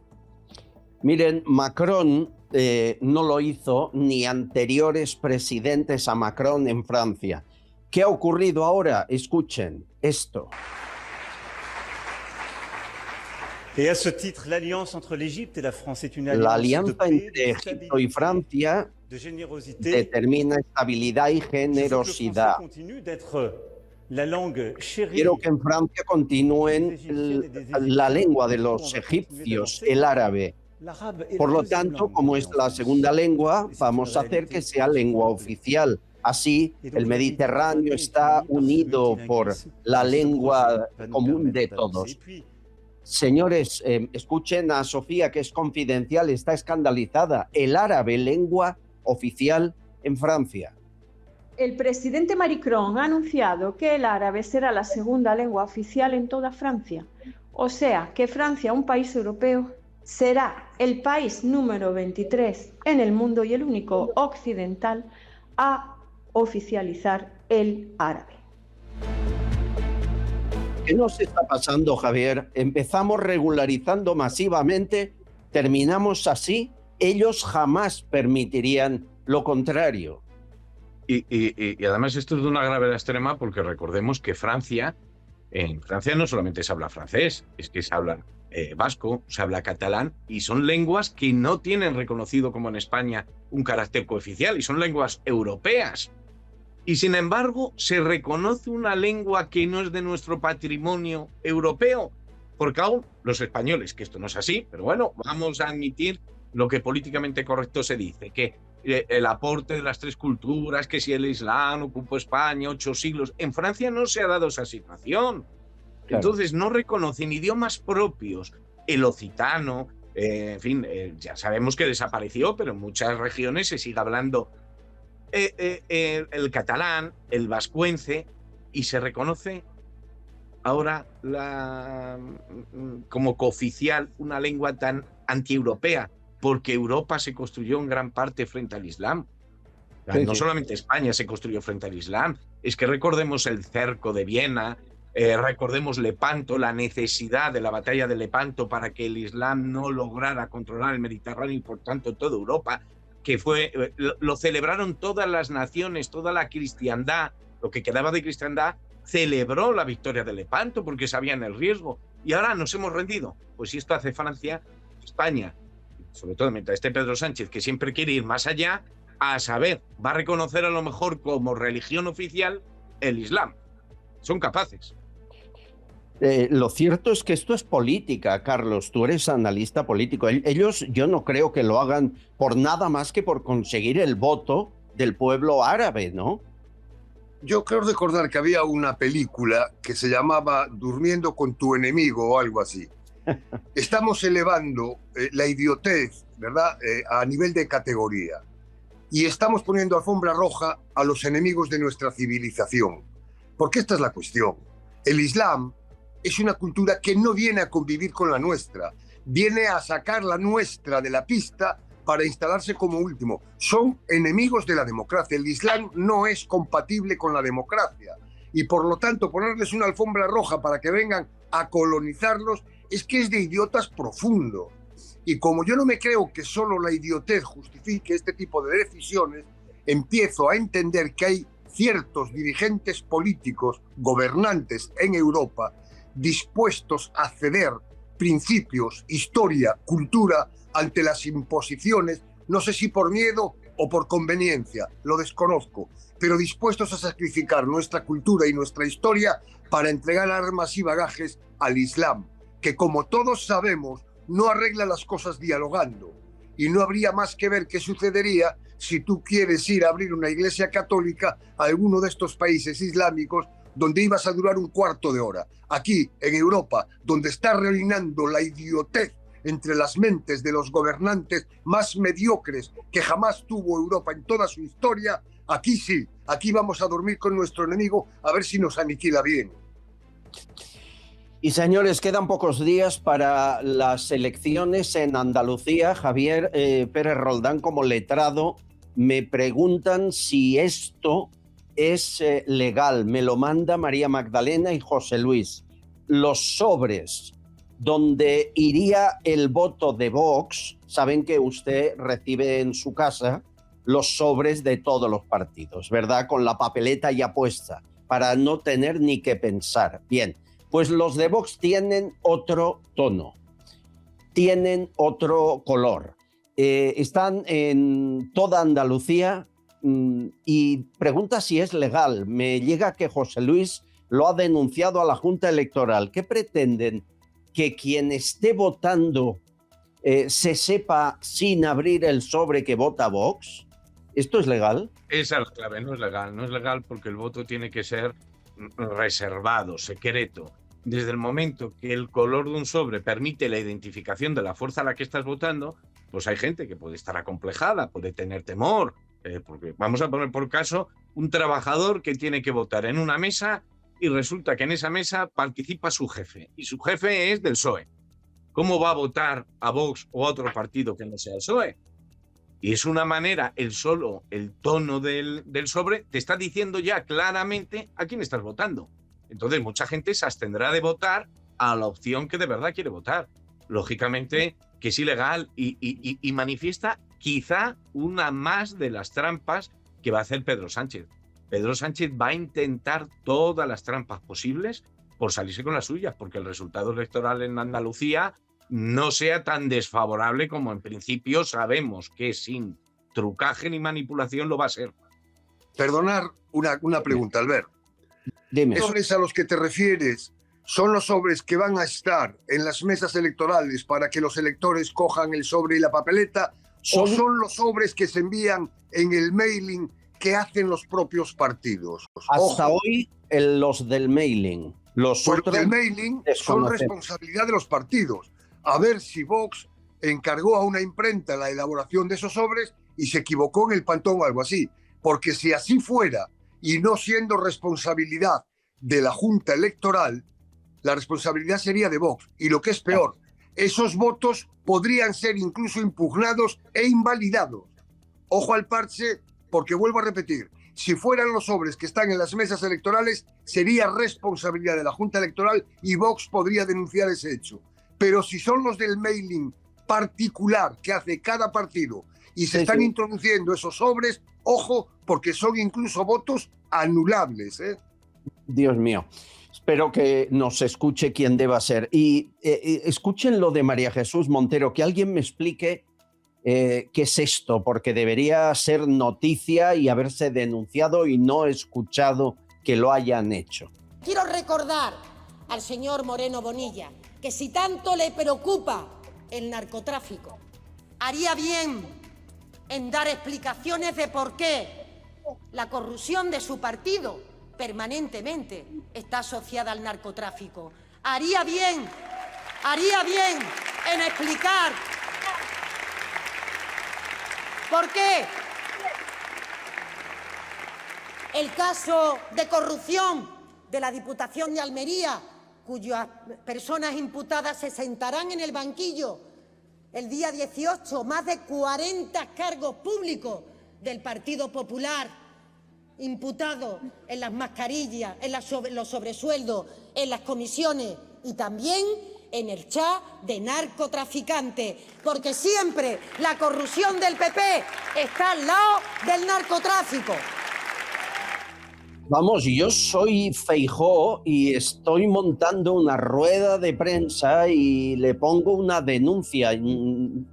Miren, Macron no lo hizo, ni anteriores presidentes a Macron en Francia. ¿Qué ha ocurrido ahora? Escuchen esto. Et à ce titre, l'alliance entre l'Égypte et la France est une La alliance de alianza paix, entre de Egipto y stabilité, Francia de générosité. determina estabilidad y Je veux que le generosidad. français continue d'être la langue chérie. Quiero que en Francia continúen la lengua de los egipcios, el árabe. L'arabe est Por la lo deuxième tanto, langue como parlée es en la France. segunda lengua, Et c'est vamos une a hacer réalité que sea lengua oficial. Así, Et donc, el la Mediterráneo Méditerranée está est unie par ce unido por multilinguisme. la Et ce lengua projet va nous común de permettre d'avancer. todos. Et puis, Señores, escuchen a Sofía, que es confidencial, está escandalizada. El árabe, lengua oficial en Francia. El presidente Macron ha anunciado que el árabe será la segunda lengua oficial en toda Francia. O sea, que Francia, un país europeo, será el país número 23 en el mundo y el único occidental a oficializar el árabe. ¿Qué nos está pasando, Javier? Empezamos regularizando masivamente, terminamos así. Ellos jamás permitirían lo contrario. Y además esto es de una gravedad extrema porque recordemos que en Francia no solamente se habla francés, es que se habla vasco, se habla catalán, y son lenguas que no tienen reconocido como en España un carácter cooficial, y son lenguas europeas. Y sin embargo, se reconoce una lengua que no es de nuestro patrimonio europeo, porque aún los españoles, que esto no es así, pero bueno, vamos a admitir lo que políticamente correcto se dice, que el aporte de las tres culturas, que si el Islam ocupó España 8 siglos, en Francia no se ha dado esa situación. Claro. Entonces no reconocen idiomas propios, el occitano, en fin, ya sabemos que desapareció, pero en muchas regiones se sigue hablando el catalán, el vascuence, y se reconoce ahora como cooficial una lengua tan antieuropea, porque Europa se construyó en gran parte frente al Islam. Sí, No sí. solamente España se construyó frente al Islam, es que recordemos el cerco de Viena, recordemos Lepanto, la necesidad de la batalla de Lepanto para que el Islam no lograra controlar el Mediterráneo y por tanto toda Europa, que lo celebraron todas las naciones, toda la cristiandad, lo que quedaba de cristiandad, celebró la victoria de Lepanto porque sabían el riesgo. Y ahora nos hemos rendido. Pues si esto hace Francia, España, sobre todo mientras esté Pedro Sánchez, que siempre quiere ir más allá, a saber, va a reconocer a lo mejor como religión oficial el Islam. Son capaces. Lo cierto es que esto es política, Carlos. Tú eres analista político. Ellos, yo no creo que lo hagan por nada más que por conseguir el voto del pueblo árabe, ¿no? Yo creo recordar que había una película que se llamaba Durmiendo con tu enemigo o algo así. Estamos elevando la idiotez, ¿verdad?, a nivel de categoría. Y estamos poniendo alfombra roja a los enemigos de nuestra civilización. Porque esta es la cuestión. El Islam es una cultura que no viene a convivir con la nuestra. Viene a sacar la nuestra de la pista para instalarse como último. Son enemigos de la democracia. El Islam no es compatible con la democracia. Y por lo tanto, ponerles una alfombra roja para que vengan a colonizarlos es que es de idiotas profundo. Y como yo no me creo que solo la idiotez justifique este tipo de decisiones, empiezo a entender que hay ciertos dirigentes políticos, gobernantes en Europa, dispuestos a ceder principios, historia, cultura ante las imposiciones, no sé si por miedo o por conveniencia, lo desconozco, pero dispuestos a sacrificar nuestra cultura y nuestra historia para entregar armas y bagajes al Islam, que como todos sabemos no arregla las cosas dialogando. Y no habría más que ver qué sucedería si tú quieres ir a abrir una iglesia católica a alguno de estos países islámicos donde ibas a durar un cuarto de hora. Aquí, en Europa, donde está reinando la idiotez entre las mentes de los gobernantes más mediocres que jamás tuvo Europa en toda su historia, aquí sí, aquí vamos a dormir con nuestro enemigo a ver si nos aniquila bien. Y señores, quedan pocos días para las elecciones en Andalucía. Javier Pérez Roldán, como letrado, me preguntan si esto es legal. Me lo manda María Magdalena y José Luis. los sobres donde iría el voto de Vox. Saben que usted recibe en su casa los sobres de todos los partidos, ¿verdad? Con la papeleta ya puesta, para no tener ni que pensar. Bien, pues los de Vox tienen otro tono, tienen otro color. Están en toda Andalucía y pregunta si es legal. Me llega que José Luis lo ha denunciado a la Junta Electoral. ¿Qué pretenden? ¿Que quien esté votando se sepa sin abrir el sobre que vota Vox? ¿Esto es legal? Esa es la clave, no es legal. No es legal porque el voto tiene que ser reservado, secreto. Desde el momento que el color de un sobre permite la identificación de la fuerza a la que estás votando, pues hay gente que puede estar acomplejada, puede tener temor, porque vamos a poner por caso un trabajador que tiene que votar en una mesa y resulta que en esa mesa participa su jefe, y su jefe es del PSOE. ¿Cómo va a votar a Vox o a otro partido que no sea el PSOE? Y es una manera, el tono del sobre te está diciendo ya claramente a quién estás votando. Entonces mucha gente se abstendrá de votar a la opción que de verdad quiere votar. Lógicamente que es ilegal y manifiesta quizá una más de las trampas que va a hacer Pedro Sánchez. Pedro Sánchez va a intentar todas las trampas posibles por salirse con las suyas, porque el resultado electoral en Andalucía no sea tan desfavorable como en principio sabemos que sin trucaje ni manipulación lo va a ser. Perdonar una pregunta, Albert. Dime. ¿Esos sobres a los que te refieres son los sobres que van a estar en las mesas electorales para que los electores cojan el sobre y la papeleta? ¿O son los sobres que se envían en el mailing que hacen los propios partidos? Hasta hoy, los del mailing. Los otros del mailing son responsabilidad de los partidos. A ver si Vox encargó a una imprenta la elaboración de esos sobres y se equivocó en el pantón o algo así. Porque si así fuera, y no siendo responsabilidad de la Junta Electoral, la responsabilidad sería de Vox. Y lo que es peor, esos votos podrían ser incluso impugnados e invalidados. Ojo al parche, porque vuelvo a repetir, si fueran los sobres que están en las mesas electorales, sería responsabilidad de la Junta Electoral y Vox podría denunciar ese hecho. Pero si son los del mailing particular que hace cada partido y se están introduciendo esos sobres, ojo, porque son incluso votos anulables, ¿eh? Dios mío. Espero que nos escuche quien deba ser. Y escuchen lo de María Jesús Montero, que alguien me explique qué es esto, porque debería ser noticia y haberse denunciado y no escuchado que lo hayan hecho. Quiero recordar al señor Moreno Bonilla que si tanto le preocupa el narcotráfico, haría bien en dar explicaciones de por qué la corrupción de su partido permanentemente está asociada al narcotráfico. Haría bien en explicar por qué el caso de corrupción de la Diputación de Almería, cuyas personas imputadas se sentarán en el banquillo el día 18, más de 40 cargos públicos del Partido Popular imputados en las mascarillas, en los sobresueldos, en las comisiones y también en el chat de narcotraficantes, porque siempre la corrupción del PP está al lado del narcotráfico. Vamos, yo soy Feijóo y estoy montando una rueda de prensa y le pongo una denuncia.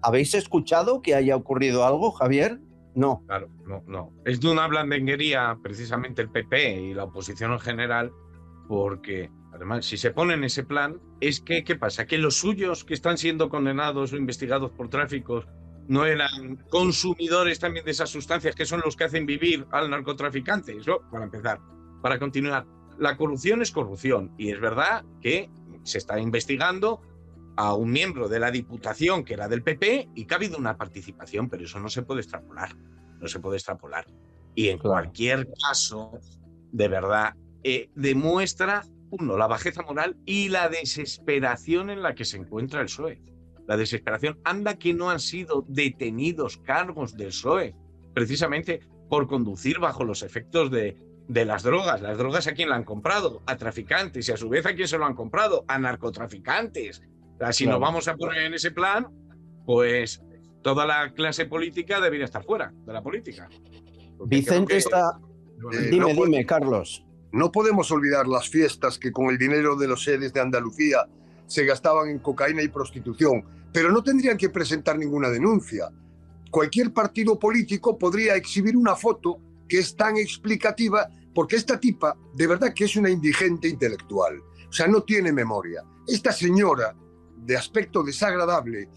¿Habéis escuchado que haya ocurrido algo, Javier? No. Claro, no. Es de una blandenguería precisamente el PP y la oposición en general, porque además si se pone en ese plan es que, ¿qué pasa? Que los suyos que están siendo condenados o investigados por tráficos no eran consumidores también de esas sustancias que son los que hacen vivir al narcotraficante. Eso, para empezar. Para continuar, la corrupción es corrupción y es verdad que se está investigando a un miembro de la Diputación que era del PP y que ha habido una participación, pero eso no se puede extrapolar. No se puede extrapolar. Y en cualquier caso, de verdad, demuestra, uno, la bajeza moral y la desesperación en la que se encuentra el PSOE. La desesperación. Anda que no han sido detenidos cargos del PSOE, precisamente por conducir bajo los efectos de de las drogas. ¿Las drogas a quién la han comprado? A traficantes. Y a su vez, ¿a quién se lo han comprado? A narcotraficantes. O sea, si nos vamos a poner en ese plan, pues toda la clase política debería estar fuera de la política. Porque Vicente está... Dime, Carlos. No podemos olvidar las fiestas que con el dinero de los sedes de Andalucía se gastaban en cocaína y prostitución, pero no tendrían que presentar ninguna denuncia. Cualquier partido político podría exhibir una foto que es tan explicativa, porque esta tipa de verdad que es una indigente intelectual, o sea, no tiene memoria. Esta señora, de aspecto desagradable,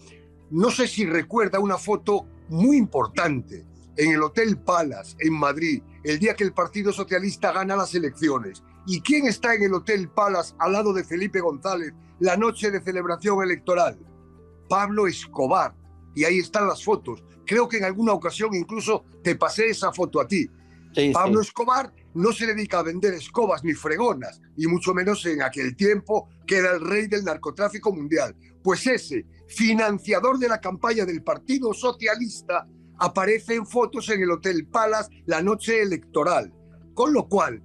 no sé si recuerda una foto muy importante en el Hotel Palace, en Madrid, el día que el Partido Socialista gana las elecciones. ¿Y quién está en el Hotel Palace al lado de Felipe González la noche de celebración electoral? Pablo Escobar. Y ahí están las fotos. Creo que en alguna ocasión incluso te pasé esa foto a ti. Sí, Pablo Escobar no se dedica a vender escobas ni fregonas, y mucho menos en aquel tiempo que era el rey del narcotráfico mundial. Pues ese, financiador de la campaña del Partido Socialista, aparece en fotos en el Hotel Palace la noche electoral. Con lo cual,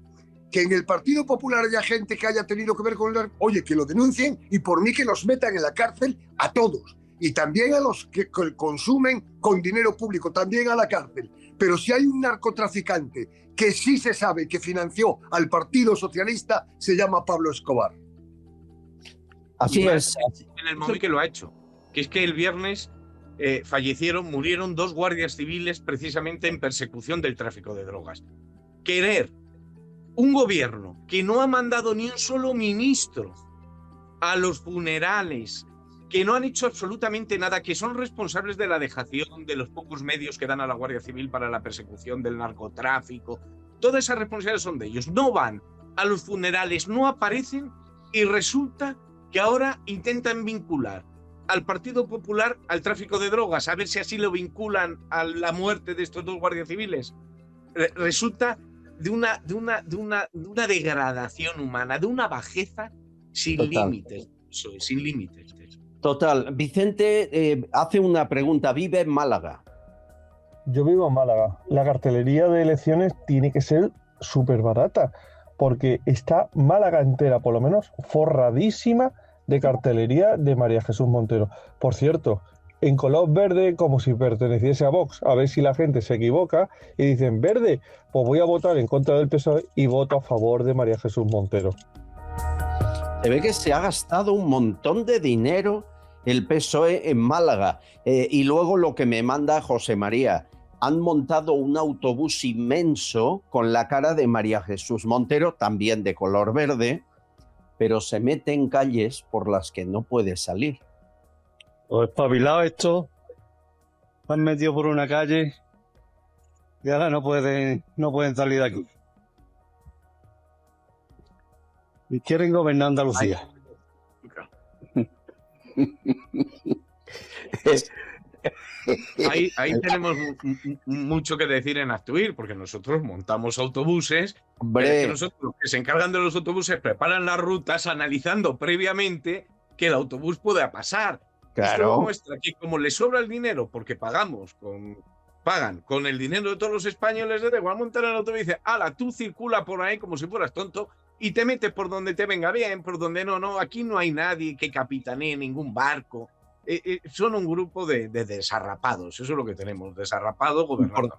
que en el Partido Popular haya gente que haya tenido que ver con el... Oye, que lo denuncien y por mí que los metan en la cárcel a todos. Y también a los que consumen con dinero público, también a la cárcel. Pero si hay un narcotraficante que sí se sabe que financió al Partido Socialista, se llama Pablo Escobar. Así es. En el momento que lo ha hecho, que es que el viernes murieron 2 guardias civiles precisamente en persecución del tráfico de drogas. Querer un gobierno que no ha mandado ni un solo ministro a los funerales, que no han hecho absolutamente nada, que son responsables de la dejación de los pocos medios que dan a la Guardia Civil para la persecución del narcotráfico, todas esas responsabilidades son de ellos. No van a los funerales, no aparecen, y resulta que ahora intentan vincular al Partido Popular al tráfico de drogas, a ver si así lo vinculan a la muerte de estos 2 guardias civiles. Resulta de una degradación humana, de una bajeza sin límites. Sin límites. Total. Vicente hace una pregunta. Vive en Málaga. Yo vivo en Málaga. La cartelería de elecciones tiene que ser súper barata, porque está Málaga entera, por lo menos, forradísima de cartelería de María Jesús Montero. Por cierto, en color verde, como si perteneciese a Vox, a ver si la gente se equivoca y dicen verde, pues voy a votar en contra del PSOE y voto a favor de María Jesús Montero. Se ve que se ha gastado un montón de dinero el PSOE en Málaga. Y luego lo que me manda José María, han montado un autobús inmenso con la cara de María Jesús Montero, también de color verde, pero se mete en calles por las que no puede salir. Los espabilados estos han metido por una calle y ahora no pueden salir de aquí. Y quieren gobernar Andalucía. Ahí tenemos mucho que decir en Actuir, porque nosotros montamos autobuses. Que nosotros, los que se encargan de los autobuses, preparan las rutas analizando previamente que el autobús pueda pasar. Claro. Esto muestra que como les sobra el dinero, porque pagan con el dinero de todos los españoles, de igual montar el autobús y dice, ala, tú circula por ahí como si fueras tonto y te metes por donde te venga bien, por donde no, aquí no hay nadie que capitanee ningún barco. Son un grupo de desarrapados, eso es lo que tenemos, desarrapados gobernándonos.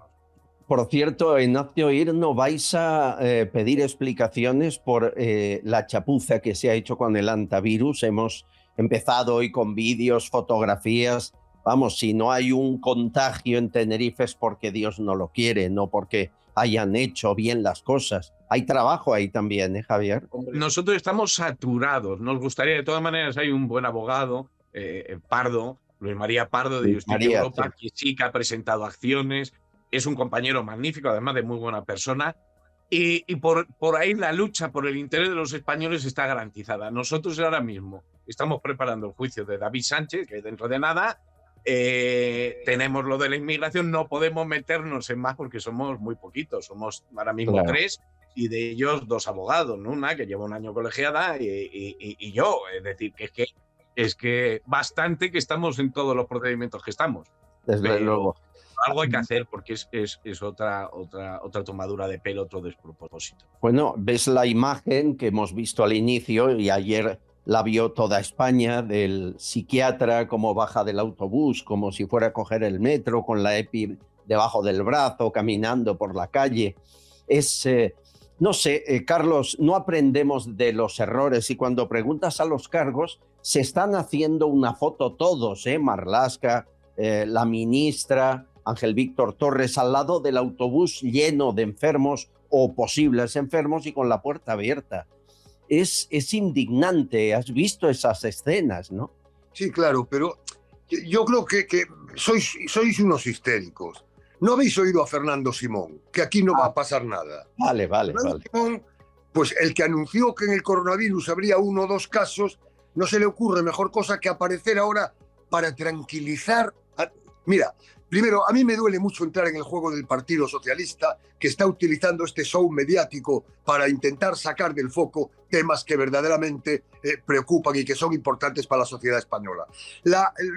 Por cierto, en Actuir no vais a pedir explicaciones por la chapuza que se ha hecho con el antivirus. Hemos empezado hoy con vídeos, fotografías. Vamos, si no hay un contagio en Tenerife es porque Dios no lo quiere, no porque hayan hecho bien las cosas. Hay trabajo ahí también, ¿eh, Javier? Nosotros estamos saturados. Nos gustaría, de todas maneras, hay un buen abogado, Pardo, Luis María Pardo de Justicia Europa, que sí que ha presentado acciones. Es un compañero magnífico, además de muy buena persona. Y por ahí la lucha por el interés de los españoles está garantizada. Nosotros ahora mismo estamos preparando el juicio de David Sánchez, que dentro de nada tenemos lo de la inmigración. No podemos meternos en más porque somos muy poquitos. Somos ahora mismo 3 y de ellos 2 abogados, ¿no? Una que lleva un año colegiada y yo. Es decir, que es que bastante que estamos en todos los procedimientos que estamos. Desde luego. algo hay que hacer porque es otra tomadura de pelo, otro despropósito. Bueno, ves la imagen que hemos visto al inicio y ayer la vio toda España del psiquiatra como baja del autobús, como si fuera a coger el metro con la EPI debajo del brazo, caminando por la calle. No sé, Carlos, no aprendemos de los errores y cuando preguntas a los cargos se están haciendo una foto todos, Marlaska, la ministra, Ángel Víctor Torres, al lado del autobús lleno de enfermos o posibles enfermos y con la puerta abierta. Es indignante, has visto esas escenas, ¿no? Sí, claro, pero yo creo que sois unos histéricos. ¿No habéis oído a Fernando Simón? Que aquí no va a pasar nada. Vale. Simón, pues el que anunció que en el coronavirus habría 1 o 2 casos, no se le ocurre mejor cosa que aparecer ahora para tranquilizar. Mira, primero, a mí me duele mucho entrar en el juego del Partido Socialista, que está utilizando este show mediático para intentar sacar del foco temas que verdaderamente preocupan y que son importantes para la sociedad española.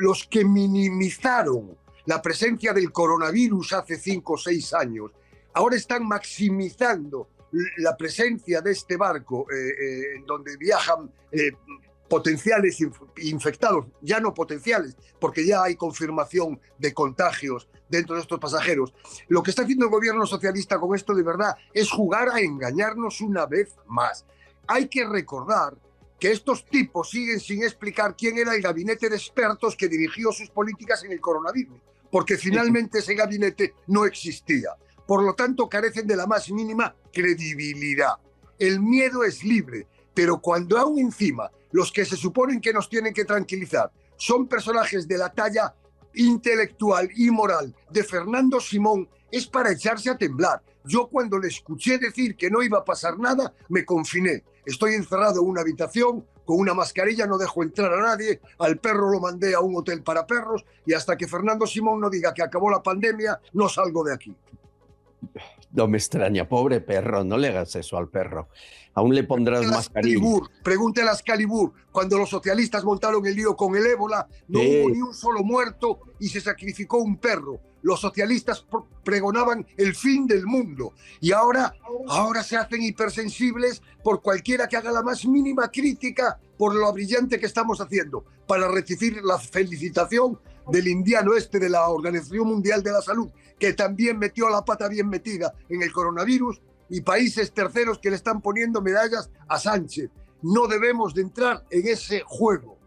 Los que minimizaron la presencia del coronavirus hace 5 o 6 años, ahora están maximizando la presencia de este barco en donde viajan potenciales infectados, ya no potenciales, porque ya hay confirmación de contagios dentro de estos pasajeros. Lo que está haciendo el gobierno socialista con esto de verdad es jugar a engañarnos una vez más. Hay que recordar que estos tipos siguen sin explicar quién era el gabinete de expertos que dirigió sus políticas en el coronavirus, porque finalmente ese gabinete no existía. Por lo tanto, carecen de la más mínima credibilidad. El miedo es libre, pero cuando aún encima los que se suponen que nos tienen que tranquilizar son personajes de la talla intelectual y moral de Fernando Simón, es para echarse a temblar. Yo cuando le escuché decir que no iba a pasar nada, me confiné. Estoy encerrado en una habitación con una mascarilla, no dejo entrar a nadie, al perro lo mandé a un hotel para perros y hasta que Fernando Simón no diga que acabó la pandemia, no salgo de aquí. No me extraña, pobre perro, no le hagas eso al perro. Aún le pondrás mascarilla. Pregúntale a Excalibur, cuando los socialistas montaron el lío con el ébola, no hubo ni un solo muerto y se sacrificó un perro. Los socialistas pregonaban el fin del mundo y ahora se hacen hipersensibles por cualquiera que haga la más mínima crítica por lo brillante que estamos haciendo, para recibir la felicitación del indiano de la Organización Mundial de la Salud, que también metió la pata bien metida en el coronavirus, y países terceros que le están poniendo medallas a Sánchez. No debemos de entrar en ese juego.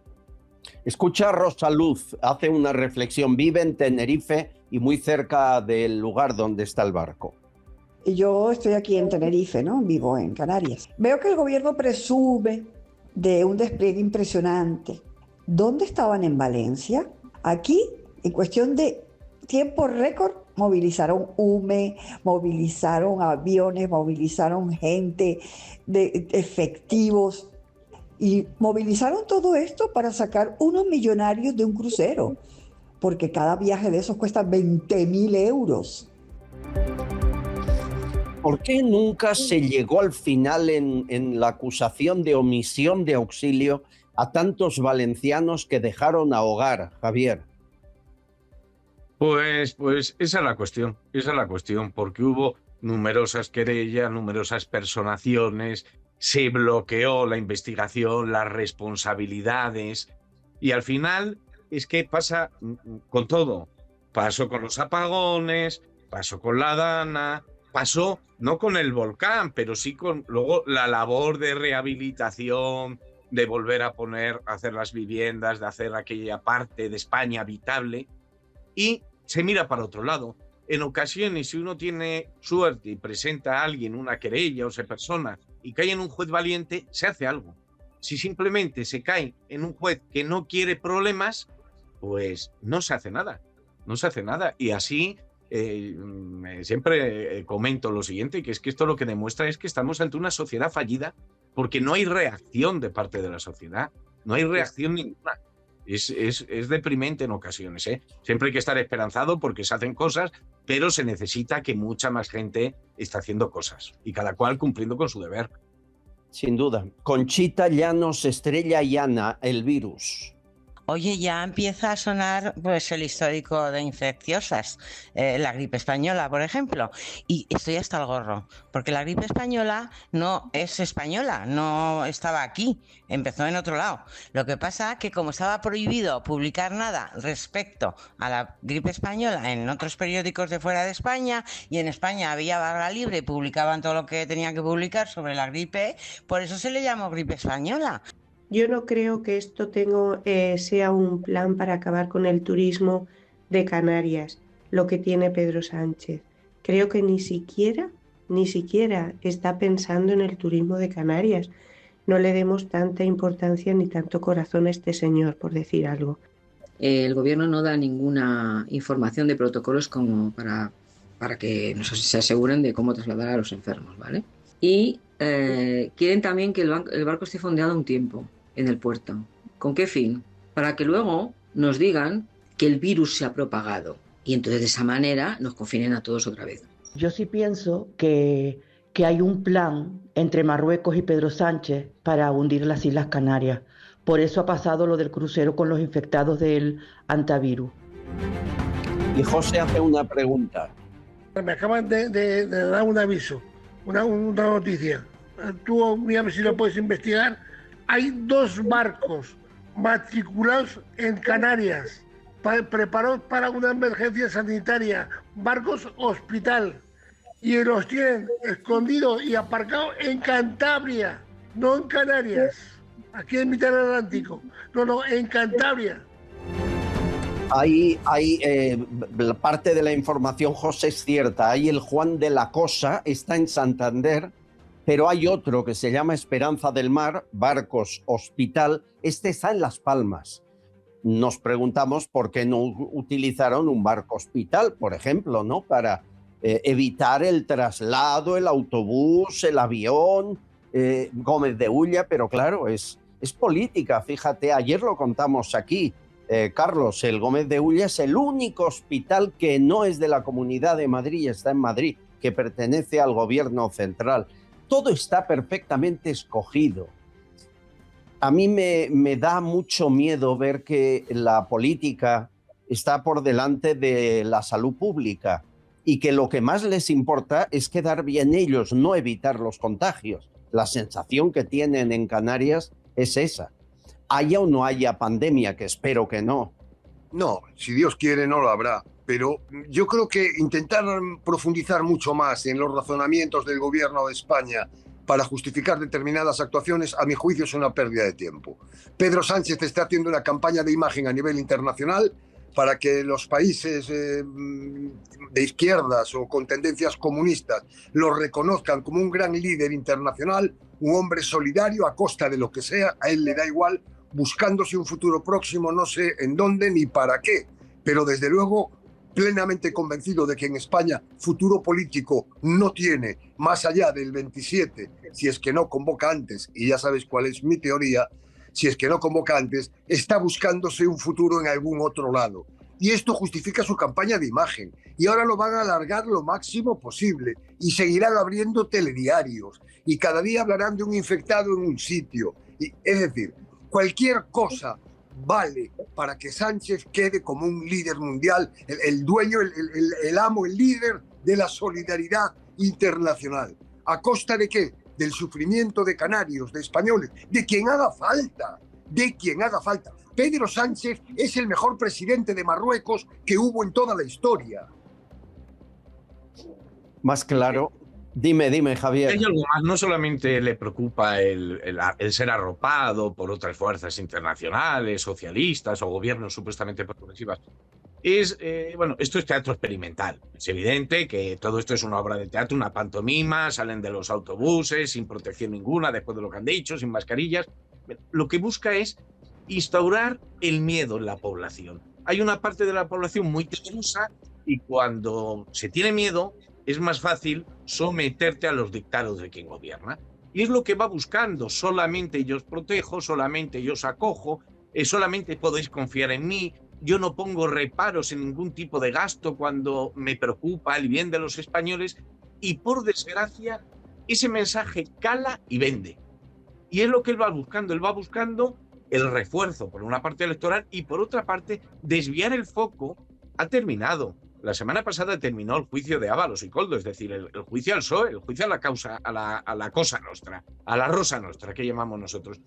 Escucha a Rosa Luz, hace una reflexión, vive en Tenerife y muy cerca del lugar donde está el barco. Yo estoy aquí en Tenerife, ¿no? Vivo en Canarias. Veo que el gobierno presume de un despliegue impresionante. ¿Dónde estaban en Valencia? Aquí, en cuestión de tiempo récord, movilizaron UME, movilizaron aviones, movilizaron gente de efectivos y movilizaron todo esto para sacar unos millonarios de un crucero, porque cada viaje de esos cuesta 20.000 euros. ¿Por qué nunca se llegó al final en la acusación de omisión de auxilio a tantos valencianos que dejaron ahogar, Javier? Pues esa es la cuestión, porque hubo numerosas querellas, numerosas personaciones, se bloqueó la investigación, las responsabilidades, y al final es que pasa con todo. Pasó con los apagones, pasó con la Dana, pasó no con el volcán, pero sí con luego la labor de rehabilitación, de volver a hacer las viviendas, de hacer aquella parte de España habitable, y se mira para otro lado. En ocasiones, si uno tiene suerte y presenta a alguien una querella o se persona y cae en un juez valiente, se hace algo. Si simplemente se cae en un juez que no quiere problemas, pues no se hace nada. No se hace nada. Y así siempre comento lo siguiente, que es que esto lo que demuestra es que estamos ante una sociedad fallida porque no hay reacción de parte de la sociedad. No hay reacción ninguna. Es deprimente en ocasiones, ¿eh? Siempre hay que estar esperanzado porque se hacen cosas, pero se necesita que mucha más gente esté haciendo cosas y cada cual cumpliendo con su deber. Sin duda. Conchita Llanos, Estrella y Ana, el virus. Oye, ya empieza a sonar pues el histórico de infecciosas, la gripe española, por ejemplo, y estoy hasta el gorro, porque la gripe española no es española, no estaba aquí, empezó en otro lado. Lo que pasa que como estaba prohibido publicar nada respecto a la gripe española en otros periódicos de fuera de España, y en España había barra libre, publicaban todo lo que tenían que publicar sobre la gripe, por eso se le llamó gripe española. Yo no creo que esto sea un plan para acabar con el turismo de Canarias, lo que tiene Pedro Sánchez. Creo que ni siquiera está pensando en el turismo de Canarias. No le demos tanta importancia ni tanto corazón a este señor, por decir algo. El gobierno no da ninguna información de protocolos como para que se aseguren de cómo trasladar a los enfermos, ¿vale? Y quieren también que el barco esté fondeado un tiempo en el puerto. ¿Con qué fin? Para que luego nos digan que el virus se ha propagado y entonces de esa manera nos confinen a todos otra vez. Yo sí pienso que hay un plan entre Marruecos y Pedro Sánchez para hundir las Islas Canarias. Por eso ha pasado lo del crucero con los infectados del hantavirus. Y José hace una pregunta. Me acaban de dar un aviso, una noticia. Tú mira si lo puedes investigar. Hay 2 barcos matriculados en Canarias, preparados para una emergencia sanitaria, barcos hospital, y los tienen escondidos y aparcados en Cantabria, no en Canarias, aquí en mitad del Atlántico, no, en Cantabria. Hay parte de la información, José, es cierta. Hay el Juan de la Cosa, está en Santander, pero hay otro que se llama Esperanza del Mar, barcos hospital, este está en Las Palmas. Nos preguntamos por qué no utilizaron un barco hospital, por ejemplo, ¿no? Para evitar el traslado, el autobús, el avión, Gómez de Ulla, pero claro, es política, fíjate, ayer lo contamos aquí. Carlos, el Gómez de Ulla es el único hospital que no es de la Comunidad de Madrid, está en Madrid, que pertenece al gobierno central. Todo está perfectamente escogido. A mí me da mucho miedo ver que la política está por delante de la salud pública y que lo que más les importa es quedar bien ellos, no evitar los contagios. La sensación que tienen en Canarias es esa. Haya o no haya pandemia, que espero que no. No, si Dios quiere no lo habrá. Pero yo creo que intentar profundizar mucho más en los razonamientos del gobierno de España para justificar determinadas actuaciones, a mi juicio, es una pérdida de tiempo. Pedro Sánchez está haciendo una campaña de imagen a nivel internacional para que los países de izquierdas o con tendencias comunistas lo reconozcan como un gran líder internacional, un hombre solidario a costa de lo que sea, a él le da igual, buscándose un futuro próximo, no sé en dónde ni para qué, pero desde luego plenamente convencido de que en España futuro político no tiene, más allá del 27, si es que no convoca antes, y ya sabes cuál es mi teoría, si es que no convoca antes, está buscándose un futuro en algún otro lado. Y esto justifica su campaña de imagen. Y ahora lo van a alargar lo máximo posible. Y seguirán abriendo telediarios. Y cada día hablarán de un infectado en un sitio. Es decir, cualquier cosa vale para que Sánchez quede como un líder mundial, el dueño, el amo, el líder de la solidaridad internacional. ¿A costa de qué? Del sufrimiento de canarios, de españoles, de quien haga falta, Pedro Sánchez es el mejor presidente de Marruecos que hubo en toda la historia. Más claro. Dime, Javier. Hay algo más, no solamente le preocupa el ser arropado por otras fuerzas internacionales, socialistas o gobiernos supuestamente progresivas. Esto es teatro experimental. Es evidente que todo esto es una obra de teatro, una pantomima, salen de los autobuses sin protección ninguna, después de lo que han dicho, sin mascarillas. Lo que busca es instaurar el miedo en la población. Hay una parte de la población muy temerosa y cuando se tiene miedo es más fácil someterte a los dictados de quien gobierna. Y es lo que va buscando. Solamente yo os protejo, solamente yo os acojo, solamente podéis confiar en mí. Yo no pongo reparos en ningún tipo de gasto cuando me preocupa el bien de los españoles. Y por desgracia, ese mensaje cala y vende. Y es lo que él va buscando. Él va buscando el refuerzo por una parte electoral y por otra parte desviar el foco. Ha terminado. La semana pasada terminó el juicio de Ábalos y Koldo, es decir, el juicio al PSOE, el juicio a la causa, a la cosa nostra, a la rosa nostra, que llamamos nosotros.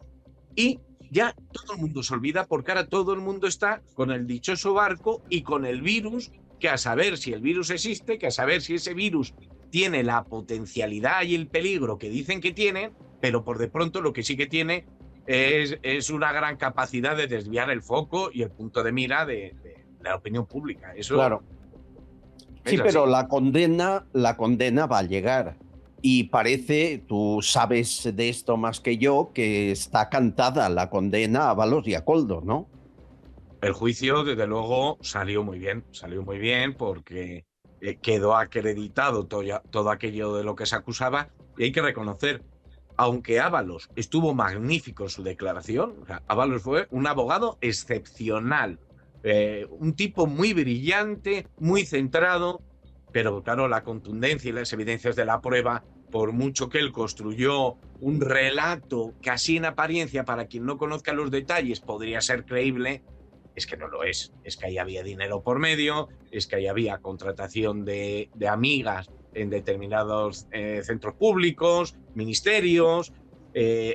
Y ya todo el mundo se olvida porque ahora todo el mundo está con el dichoso barco y con el virus, que a saber si el virus existe, que a saber si ese virus tiene la potencialidad y el peligro que dicen que tiene, pero por de pronto lo que sí que tiene es una gran capacidad de desviar el foco y el punto de mira de la opinión pública. Eso, claro. Sí, pero la condena va a llegar. Y parece, tú sabes de esto más que yo, que está cantada la condena a Ábalos y a Koldo, ¿no? El juicio, desde luego, salió muy bien porque quedó acreditado todo aquello de lo que se acusaba, y hay que reconocer, aunque Ábalos estuvo magnífico en su declaración, o sea, Ábalos fue un abogado excepcional, un tipo muy brillante, muy centrado, pero claro, la contundencia y las evidencias de la prueba, por mucho que él construyó un relato que así en apariencia, para quien no conozca los detalles, podría ser creíble, es que no lo es. Es que ahí había dinero por medio, es que ahí había contratación de amigas en determinados centros públicos, ministerios,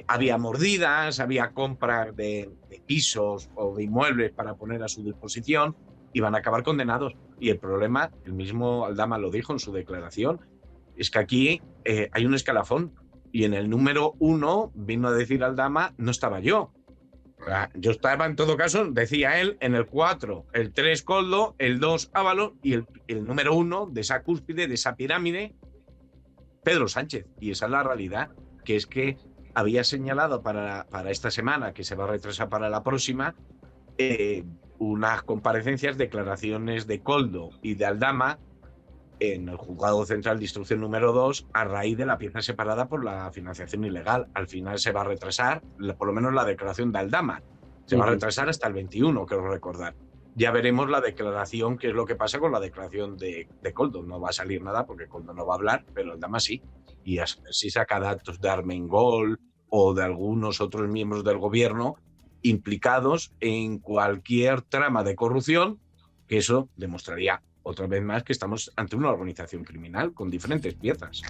había mordidas, había compras de pisos o de inmuebles para poner a su disposición, y van a acabar condenados. Y el problema, el mismo Aldama lo dijo en su declaración, es que aquí hay un escalafón, y en el número 1 vino a decir Aldama, no estaba yo. Yo estaba, en todo caso, decía él, en el 4, el 3 Koldo, el 2 Ábalos y el número 1 de esa cúspide, de esa pirámide, Pedro Sánchez. Y esa es la realidad, que es que había señalado para esta semana, que se va a retrasar para la próxima, unas comparecencias, declaraciones de Koldo y de Aldama en el Juzgado Central de Instrucción número 2 a raíz de la pieza separada por la financiación ilegal. Al final se va a retrasar, por lo menos la declaración de Aldama, se va a retrasar hasta el 21, creo recordar. Ya veremos la declaración, qué es lo que pasa con la declaración de Koldo. No va a salir nada porque Koldo no va a hablar, pero Aldama sí. Y si saca datos de Armengol o de algunos otros miembros del gobierno implicados en cualquier trama de corrupción, que eso demostraría otra vez más que estamos ante una organización criminal con diferentes piezas.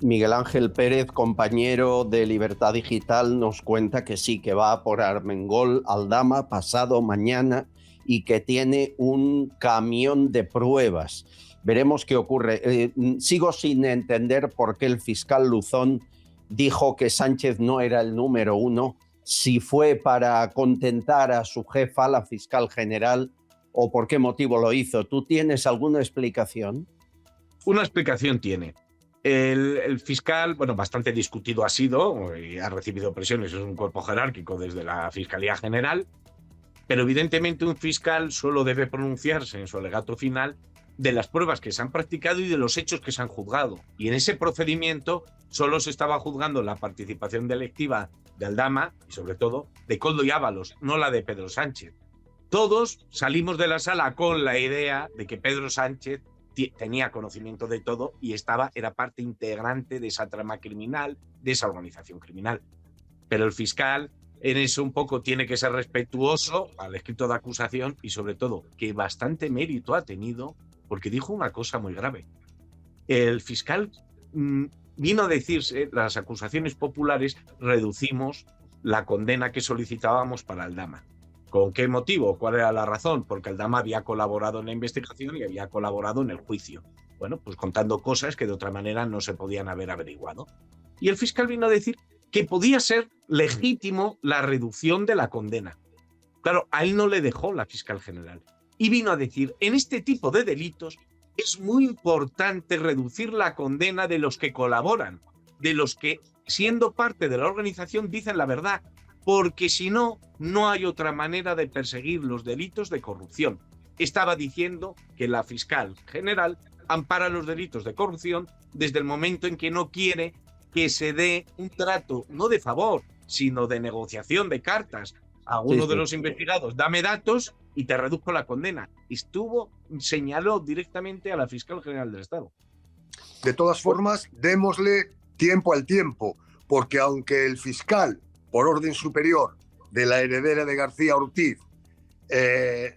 Miguel Ángel Pérez, compañero de Libertad Digital, nos cuenta que sí, que va por Armengol, Aldama, pasado mañana, y que tiene un camión de pruebas. Veremos qué ocurre. Sigo sin entender por qué el fiscal Luzón dijo que Sánchez no era el número 1, si fue para contentar a su jefa, la fiscal general, o por qué motivo lo hizo. ¿Tú tienes alguna explicación? Una explicación tiene. El fiscal, bueno, bastante discutido ha sido y ha recibido presiones, es un cuerpo jerárquico desde la Fiscalía General, pero evidentemente un fiscal solo debe pronunciarse en su alegato final de las pruebas que se han practicado y de los hechos que se han juzgado. Y en ese procedimiento solo se estaba juzgando la participación delictiva de Aldama y sobre todo de Koldo y Ábalos, no la de Pedro Sánchez. Todos salimos de la sala con la idea de que Pedro Sánchez tenía conocimiento de todo y era parte integrante de esa trama criminal, de esa organización criminal. Pero el fiscal en eso un poco tiene que ser respetuoso al escrito de acusación y sobre todo que bastante mérito ha tenido porque dijo una cosa muy grave. El fiscal vino a decirse, las acusaciones populares reducimos la condena que solicitábamos para Aldama. ¿Con qué motivo? ¿Cuál era la razón? Porque Aldama había colaborado en la investigación y había colaborado en el juicio. Bueno, pues contando cosas que de otra manera no se podían haber averiguado. Y el fiscal vino a decir que podía ser legítimo la reducción de la condena. Claro, a él no le dejó la fiscal general. Y vino a decir, en este tipo de delitos es muy importante reducir la condena de los que colaboran, de los que, siendo parte de la organización, dicen la verdad, porque si no, no hay otra manera de perseguir los delitos de corrupción. Estaba diciendo que la fiscal general ampara los delitos de corrupción desde el momento en que no quiere que se dé un trato, no de favor, sino de negociación de cartas a uno de los investigados. Dame datos y te reduzco la condena. Señaló directamente a la fiscal general del Estado. De todas formas, démosle tiempo al tiempo, porque aunque el fiscal, por orden superior, de la heredera de García Ortiz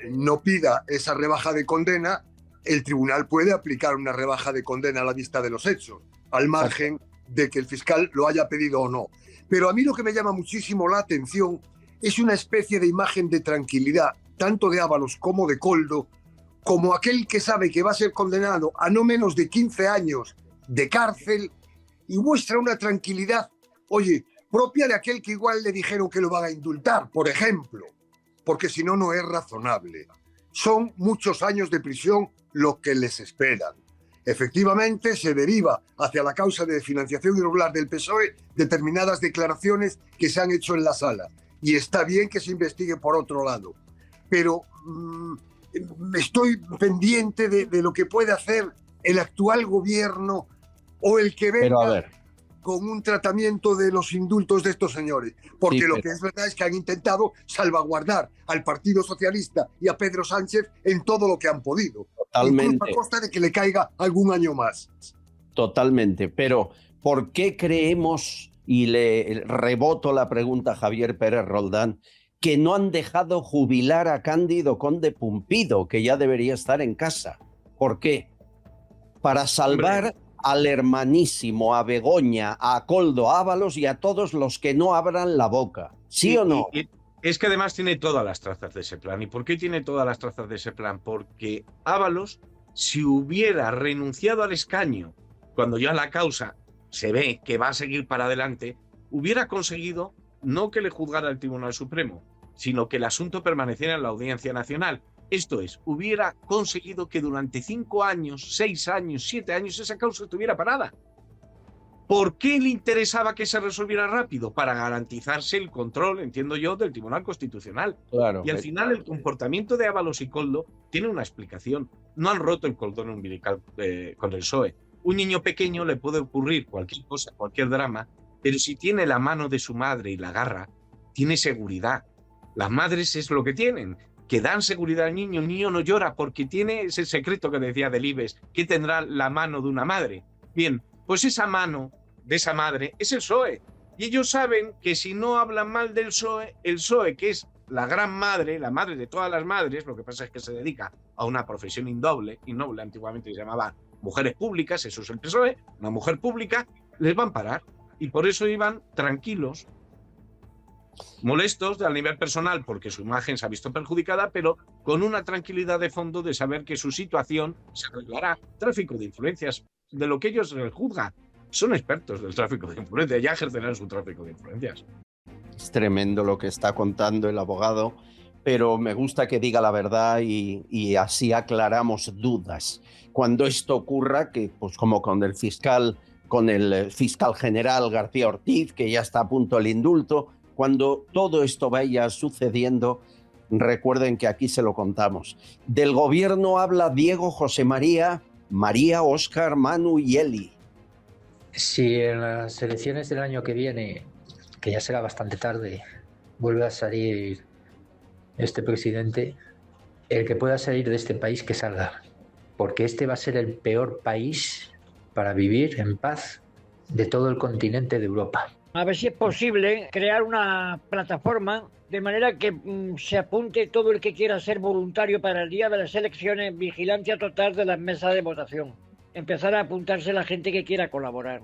no pida esa rebaja de condena, el tribunal puede aplicar una rebaja de condena a la vista de los hechos, al margen de que el fiscal lo haya pedido o no. Pero a mí lo que me llama muchísimo la atención es una especie de imagen de tranquilidad, tanto de Ábalos como de Koldo, como aquel que sabe que va a ser condenado a no menos de 15 años de cárcel y muestra una tranquilidad, oye, propia de aquel que igual le dijeron que lo van a indultar, por ejemplo, porque si no, no es razonable. Son muchos años de prisión lo que les esperan. Efectivamente, se deriva hacia la causa de financiación irregular del PSOE determinadas declaraciones que se han hecho en la sala. Y está bien que se investigue por otro lado. Pero estoy pendiente de lo que puede hacer el actual gobierno o el que venga con un tratamiento de los indultos de estos señores. Porque lo que es verdad es que han intentado salvaguardar al Partido Socialista y a Pedro Sánchez en todo lo que han podido. Totalmente. Incluso a costa de que le caiga algún año más. Totalmente. Pero, ¿por qué creemos, y le reboto la pregunta a Javier Pérez Roldán, que no han dejado jubilar a Cándido Conde Pumpido, que ya debería estar en casa? ¿Por qué? Para salvar al hermanísimo, a Begoña, a Koldo Ábalos y a todos los que no abran la boca. ¿Sí o no? Es que además tiene todas las trazas de ese plan. ¿Y por qué tiene todas las trazas de ese plan? Porque Ábalos, si hubiera renunciado al escaño, cuando ya la causa se ve que va a seguir para adelante, hubiera conseguido no que le juzgara el Tribunal Supremo, sino que el asunto permaneciera en la Audiencia Nacional. Esto es, hubiera conseguido que durante 5 años, 6 años, 7 años esa causa estuviera parada. ¿Por qué le interesaba que se resolviera rápido? Para garantizarse el control, entiendo yo, del Tribunal Constitucional. Claro, y al final el comportamiento de Ábalos y Koldo tiene una explicación. No han roto el cordón umbilical con el PSOE. Un niño pequeño le puede ocurrir cualquier cosa, cualquier drama, pero si tiene la mano de su madre y la agarra, tiene seguridad. Las madres es lo que tienen, que dan seguridad al niño. El niño no llora porque tiene ese secreto que decía Delibes, que tendrá la mano de una madre. Bien, pues esa mano de esa madre es el PSOE. Y ellos saben que si no hablan mal del PSOE, el PSOE, que es la gran madre, la madre de todas las madres, lo que pasa es que se dedica a una profesión innoble, antiguamente se llamaba mujeres públicas, eso es el PSOE, una mujer pública, les van a parar. Y por eso iban tranquilos, molestos a nivel personal porque su imagen se ha visto perjudicada, pero con una tranquilidad de fondo de saber que su situación se arreglará. Tráfico de influencias, de lo que ellos les juzgan. Son expertos del tráfico de influencias, ya ejercerán su tráfico de influencias. Es tremendo lo que está contando el abogado, pero me gusta que diga la verdad y así aclaramos dudas. Cuando esto ocurra, que pues como con el fiscal general García Ortiz, que ya está a punto del indulto, cuando todo esto vaya sucediendo, recuerden que aquí se lo contamos. Del gobierno habla Diego José María, Óscar, Manu y Eli. Si en las elecciones del año que viene, que ya será bastante tarde, vuelve a salir este presidente, el que pueda salir de este país que salga, porque este va a ser el peor país para vivir en paz de todo el continente de Europa. A ver si es posible crear una plataforma de manera que se apunte todo el que quiera ser voluntario para el día de las elecciones, vigilancia total de las mesas de votación. Empezar a apuntarse la gente que quiera colaborar.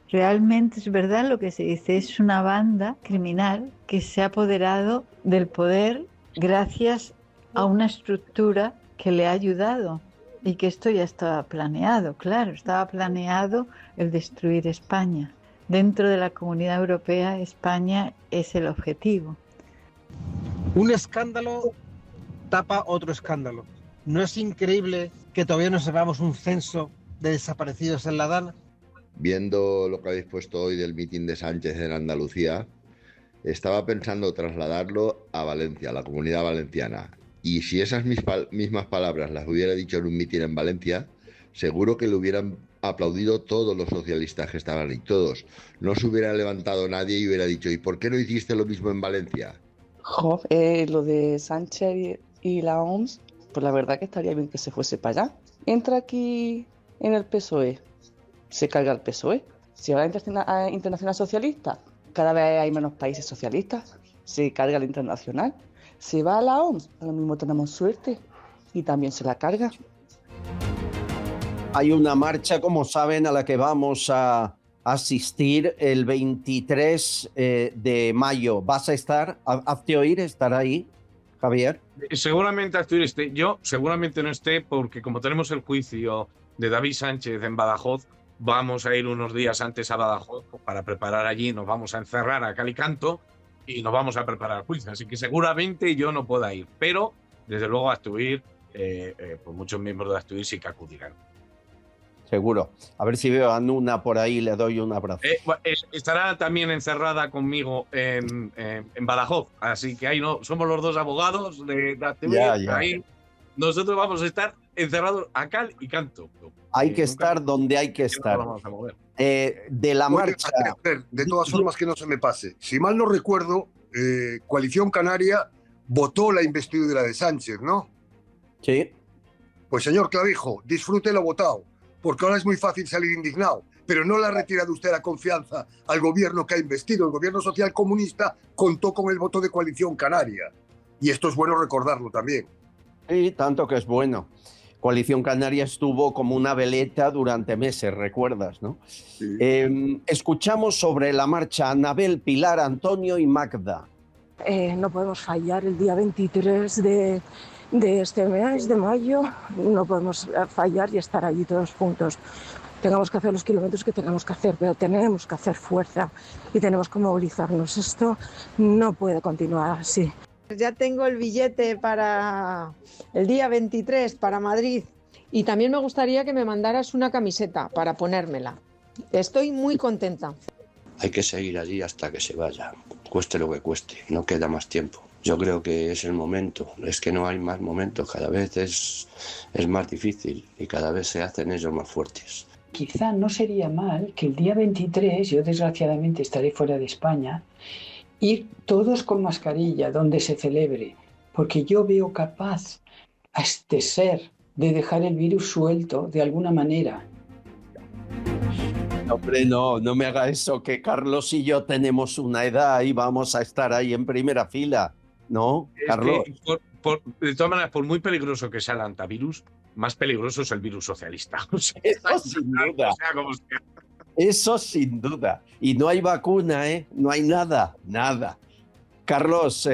Realmente es verdad lo que se dice, es una banda criminal que se ha apoderado del poder gracias a una estructura que le ha ayudado y que esto ya estaba planeado, claro, estaba planeado el destruir España. Dentro de la Comunidad Europea, España es el objetivo. Un escándalo tapa otro escándalo. ¿No es increíble que todavía no sepamos un censo de desaparecidos en la DAN? Viendo lo que habéis puesto hoy del mitin de Sánchez en Andalucía, estaba pensando trasladarlo a Valencia, a la Comunidad Valenciana. Y si esas mismas palabras las hubiera dicho en un mitin en Valencia, seguro que le hubieran aplaudido todos los socialistas que estaban ahí, todos. No se hubiera levantado nadie y hubiera dicho, ¿y por qué no hiciste lo mismo en Valencia? Lo de Sánchez y la OMS, pues la verdad que estaría bien que se fuese para allá. Entra aquí en el PSOE, se carga el PSOE. Si ahora Internacional Socialista, cada vez hay menos países socialistas. se carga la internacional. Se va a la OMS, a lo mismo tenemos suerte y también se la carga. Hay una marcha, como saben, a la que vamos a asistir el 23 de mayo. ¿Vas a estar? ¿Hazte oír? ¿Estar ahí, Javier? Seguramente esté. Yo seguramente no esté porque como tenemos el juicio de David Sánchez en Badajoz, vamos a ir unos días antes a Badajoz para preparar allí, nos vamos a encerrar a cal y canto y nos vamos a preparar el juicio. Así que seguramente yo no pueda ir, pero desde luego a Astuir, pues muchos miembros de Astuir sí que acudirán. Seguro. A ver si veo a Nuna por ahí, le doy un abrazo. Estará también encerrada conmigo en Badajoz, así que ahí no, somos los dos abogados de Astuir. Ahí nosotros vamos a estar encerrados a cal y canto. Hay que estar donde hay que estar. Vamos a mover. De la marcha. De todas formas, que no se me pase. Si mal no recuerdo, Coalición Canaria votó la investidura de Sánchez, ¿no? Sí. Pues señor Clavijo, disfrute lo votado, porque ahora es muy fácil salir indignado, pero no le ha retirado usted la confianza al gobierno que ha investido. El gobierno social comunista contó con el voto de Coalición Canaria. Y esto es bueno recordarlo también. Sí, tanto que es bueno. Coalición Canaria estuvo como una veleta durante meses, ¿recuerdas, no? Sí. Escuchamos sobre la marcha a Anabel, Pilar, Antonio y Magda. No podemos fallar el día 23 de este mes, de mayo. No podemos fallar y estar allí todos juntos. Tengamos que hacer los kilómetros que tengamos que hacer, pero tenemos que hacer fuerza y tenemos que movilizarnos. Esto no puede continuar así. Ya tengo el billete para el día 23 para Madrid y también me gustaría que me mandaras una camiseta para ponérmela. Estoy muy contenta. Hay que seguir allí hasta que se vaya, cueste lo que cueste, no queda más tiempo. Yo creo que es el momento, es que no hay más momentos, cada vez es más difícil y cada vez se hacen ellos más fuertes. Quizá no sería mal que el día 23, yo desgraciadamente estaré fuera de España, ir todos con mascarilla donde se celebre, porque yo veo capaz a este ser de dejar el virus suelto de alguna manera. Hombre, no me haga eso, que Carlos y yo tenemos una edad y vamos a estar ahí en primera fila, ¿no, Carlos? De todas maneras, por muy peligroso que sea el antivirus, más peligroso es el virus socialista. O sea, eso sin duda. Como sea. Eso sin duda. Y no hay vacuna, ¿eh? No hay nada. Carlos,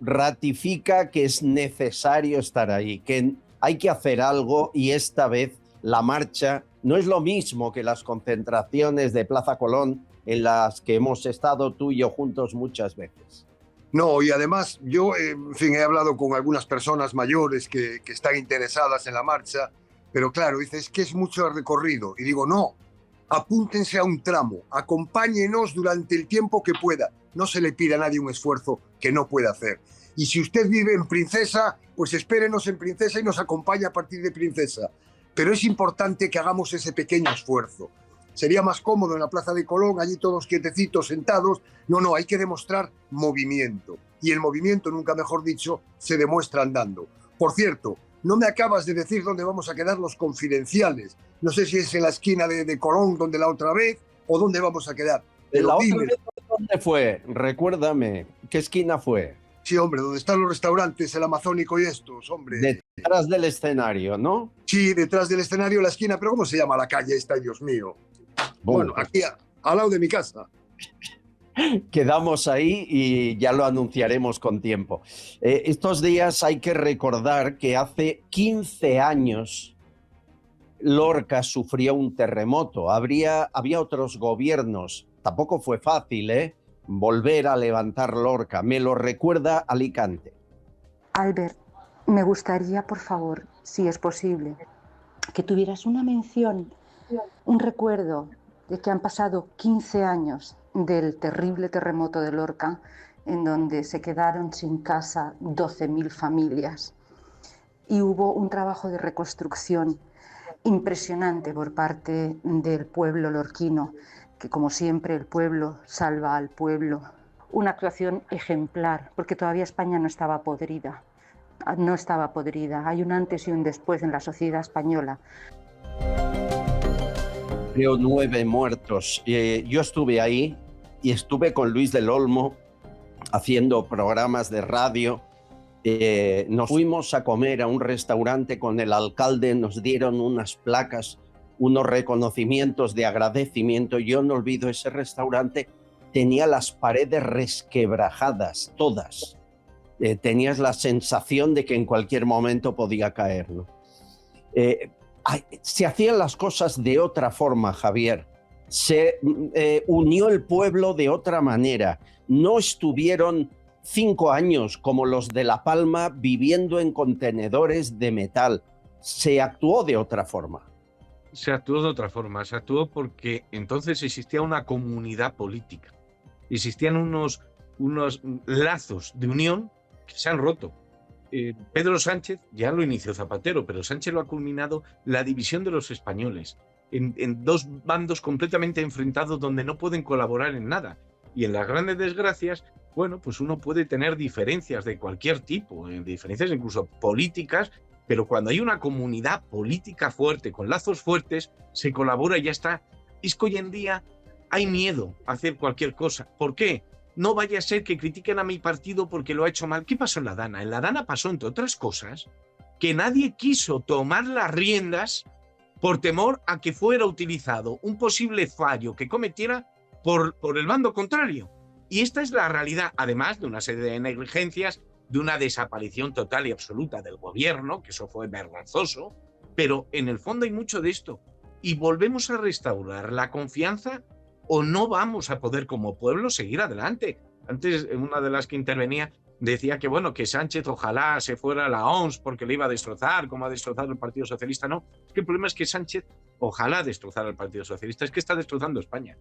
ratifica que es necesario estar ahí, que hay que hacer algo y esta vez la marcha no es lo mismo que las concentraciones de Plaza Colón en las que hemos estado tú y yo juntos muchas veces. No, y además yo, en fin, he hablado con algunas personas mayores que están interesadas en la marcha, pero claro, dices que es mucho recorrido. Y digo, no. Apúntense a un tramo, acompáñenos durante el tiempo que pueda. No se le pide a nadie un esfuerzo que no pueda hacer. Y si usted vive en Princesa, pues espérenos en Princesa y nos acompaña a partir de Princesa. Pero es importante que hagamos ese pequeño esfuerzo. Sería más cómodo en la Plaza de Colón, allí todos quietecitos, sentados. No, hay que demostrar movimiento. Y el movimiento, nunca mejor dicho, se demuestra andando. Por cierto, no me acabas de decir dónde vamos a quedar los confidenciales. No sé si es en la esquina de Colón, donde la otra vez, o dónde vamos a quedar. Pero ¿La otra vez dónde fue? Recuérdame, ¿qué esquina fue? Sí, hombre, donde están los restaurantes, el Amazónico y estos, hombre. Detrás del escenario, ¿no? Sí, detrás del escenario, la esquina, pero ¿cómo se llama la calle esta, Dios mío? Bueno, aquí al lado de mi casa. Quedamos ahí y ya lo anunciaremos con tiempo. Estos días hay que recordar que hace 15 años Lorca sufrió un terremoto. Había otros gobiernos. Tampoco fue fácil, volver a levantar Lorca. Me lo recuerda Alicante. Albert, me gustaría, por favor, si es posible, que tuvieras una mención, un recuerdo de que han pasado 15 años del terrible terremoto de Lorca, en donde se quedaron sin casa 12.000 familias. Y hubo un trabajo de reconstrucción impresionante por parte del pueblo lorquino, que como siempre el pueblo salva al pueblo. Una actuación ejemplar, porque todavía España no estaba podrida. Hay un antes y un después en la sociedad española. Creo 9 muertos. Yo estuve ahí y estuve con Luis del Olmo haciendo programas de radio. Nos fuimos a comer a un restaurante con el alcalde, nos dieron unas placas, unos reconocimientos de agradecimiento. Yo no olvido ese restaurante, tenía las paredes resquebrajadas, todas. Tenías la sensación de que en cualquier momento podía caer, ¿no? Se hacían las cosas de otra forma, Javier. Se unió el pueblo de otra manera. No estuvieron 5 años como los de La Palma viviendo en contenedores de metal. Se actuó de otra forma. Se actuó de otra forma. Se actuó porque entonces existía una comunidad política. Existían unos lazos de unión que se han roto. Pedro Sánchez ya lo inició Zapatero, pero Sánchez lo ha culminado, la división de los españoles en 2 bandos completamente enfrentados donde no pueden colaborar en nada. Y en las grandes desgracias, bueno, pues uno puede tener diferencias de cualquier tipo, diferencias incluso políticas, pero cuando hay una comunidad política fuerte, con lazos fuertes, se colabora y ya está. Es que hoy en día hay miedo a hacer cualquier cosa. ¿Por qué? No vaya a ser que critiquen a mi partido porque lo ha hecho mal. ¿Qué pasó en la Dana? En la Dana pasó, entre otras cosas, que nadie quiso tomar las riendas por temor a que fuera utilizado un posible fallo que cometiera por el bando contrario. Y esta es la realidad, además de una serie de negligencias, de una desaparición total y absoluta del gobierno, que eso fue vergonzoso, pero en el fondo hay mucho de esto. Y volvemos a restaurar la confianza o no vamos a poder como pueblo seguir adelante. Antes, una de las que intervenía decía que, bueno, que Sánchez ojalá se fuera a la OMS porque le iba a destrozar, como ha destrozado el Partido Socialista. No, es que el problema es que Sánchez ojalá destrozara el Partido Socialista, es que está destrozando España.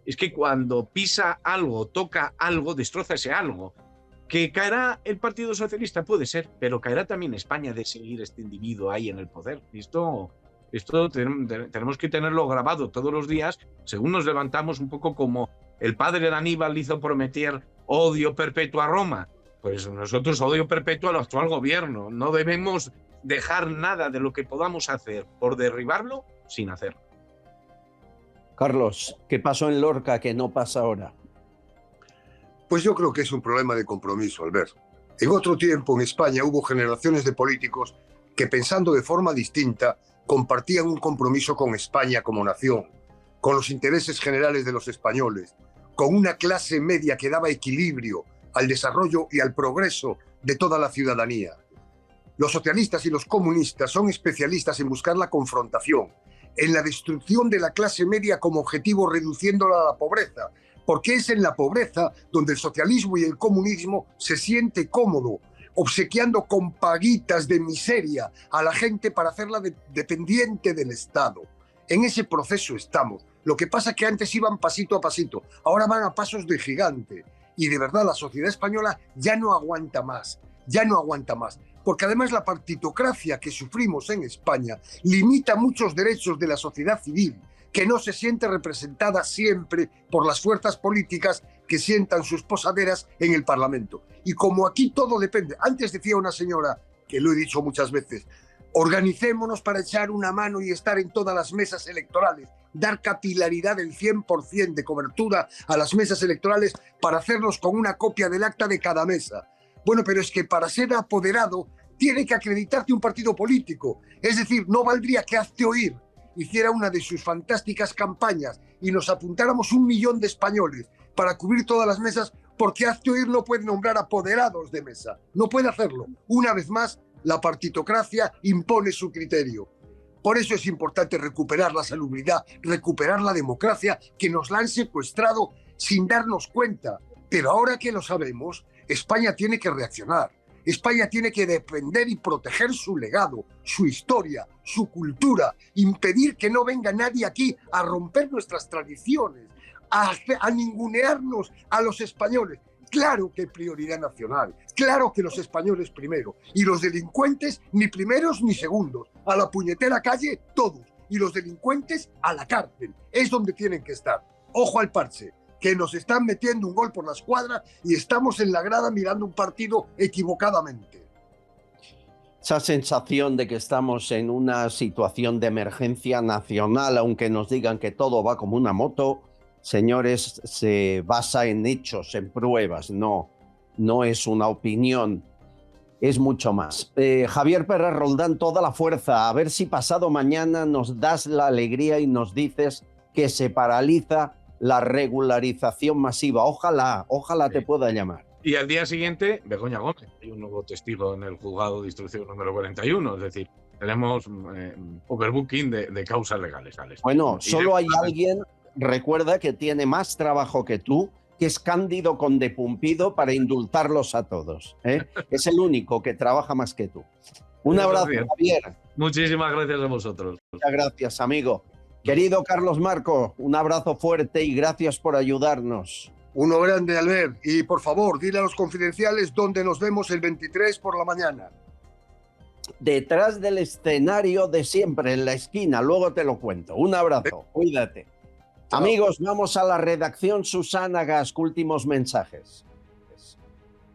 Es que cuando pisa algo, toca algo, destroza ese algo. ¿Que caerá el Partido Socialista? Puede ser, pero caerá también España de seguir este individuo ahí en el poder. Esto tenemos que tenerlo grabado todos los días, según nos levantamos, un poco como el padre de Aníbal hizo prometer odio perpetuo a Roma. Pues nosotros odio perpetuo al actual gobierno. No debemos dejar nada de lo que podamos hacer por derribarlo sin hacerlo. Carlos, ¿qué pasó en Lorca que no pasa ahora? Pues yo creo que es un problema de compromiso, Albert. En otro tiempo en España hubo generaciones de políticos que, pensando de forma distinta, compartían un compromiso con España como nación, con los intereses generales de los españoles, con una clase media que daba equilibrio al desarrollo y al progreso de toda la ciudadanía. Los socialistas y los comunistas son especialistas en buscar la confrontación, en la destrucción de la clase media como objetivo, reduciéndola a la pobreza, porque es en la pobreza donde el socialismo y el comunismo se siente cómodo, obsequiando con paguitas de miseria a la gente para hacerla dependiente del Estado. En ese proceso estamos. Lo que pasa es que antes iban pasito a pasito, ahora van a pasos de gigante. Y de verdad la sociedad española ya no aguanta más, porque además la partitocracia que sufrimos en España limita muchos derechos de la sociedad civil, que no se siente representada siempre por las fuerzas políticas que sientan sus posaderas en el Parlamento. Y como aquí todo depende, antes decía una señora, que lo he dicho muchas veces, organicémonos para echar una mano y estar en todas las mesas electorales, dar capilaridad del 100% de cobertura a las mesas electorales para hacernos con una copia del acta de cada mesa. Bueno, pero es que para ser apoderado tiene que acreditarte un partido político. Es decir, no valdría que Hazte Oír hiciera una de sus fantásticas campañas y nos apuntáramos 1 millón de españoles para cubrir todas las mesas, porque Hazte Oír no puede nombrar apoderados de mesa. No puede hacerlo. Una vez más, la partitocracia impone su criterio. Por eso es importante recuperar la salubridad, recuperar la democracia que nos la han secuestrado sin darnos cuenta. Pero ahora que lo sabemos, España tiene que reaccionar. España tiene que defender y proteger su legado, su historia, su cultura, impedir que no venga nadie aquí a romper nuestras tradiciones, a ningunearnos a los españoles. Claro que prioridad nacional, claro que los españoles primero, y los delincuentes ni primeros ni segundos, a la puñetera calle todos, y los delincuentes a la cárcel, es donde tienen que estar. Ojo al parche, que nos están metiendo un gol por la escuadra y estamos en la grada mirando un partido equivocadamente. Esa sensación de que estamos en una situación de emergencia nacional, aunque nos digan que todo va como una moto, señores, se basa en hechos, en pruebas. No, no es una opinión, es mucho más. Javier Pérez Roldán, toda la fuerza. A ver si pasado mañana nos das la alegría y nos dices que se paraliza la regularización masiva. Ojalá te pueda llamar. Y al día siguiente, Begoña Gómez. Hay un nuevo testigo en el juzgado de instrucción número 41. Es decir, tenemos overbooking de causas legales, Alex. Bueno, solo hay alguien, recuerda, que tiene más trabajo que tú, que es Cándido Conde Pumpido, para indultarlos a todos. Es el único que trabaja más que tú. Un abrazo, Javier. Muchísimas gracias a vosotros. Muchas gracias, amigo. Querido Carlos Marco, un abrazo fuerte y gracias por ayudarnos. Uno grande, Albert. Y por favor, dile a los confidenciales dónde nos vemos el 23 por la mañana. Detrás del escenario de siempre, en la esquina. Luego te lo cuento. Un abrazo. Cuídate. Chao. Amigos, vamos a la redacción. Susana Gasc, últimos mensajes.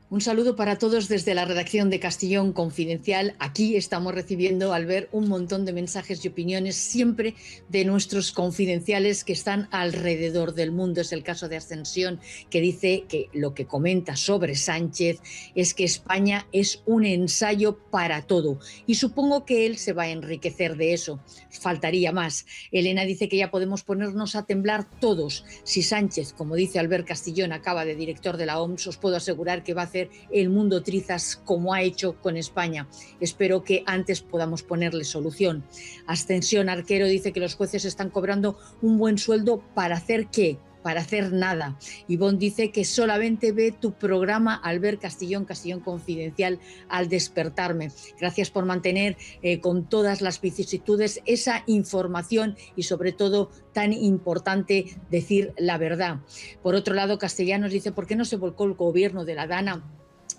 Un saludo para todos desde la redacción de Castellón Confidencial. Aquí estamos recibiendo, al ver, un montón de mensajes y opiniones siempre de nuestros confidenciales que están alrededor del mundo. Es el caso de Ascensión, que dice que lo que comenta sobre Sánchez es que España es un ensayo para todo. Y supongo que él se va a enriquecer de eso. Faltaría más. Elena dice que ya podemos ponernos a temblar todos. Si Sánchez, como dice Albert Castillón, acaba de director de la OMS, os puedo asegurar que va a hacer el mundo trizas como ha hecho con España. Espero que antes podamos ponerle solución. Ascensión Arquero dice que los jueces están cobrando un buen sueldo ¿para hacer qué? Para hacer nada. Ivonne dice que solamente ve tu programa Albert Castillón Confidencial al despertarme. Gracias por mantener con todas las vicisitudes esa información y sobre todo tan importante decir la verdad. Por otro lado, Castellanos dice ¿por qué no se volcó el gobierno de la Dana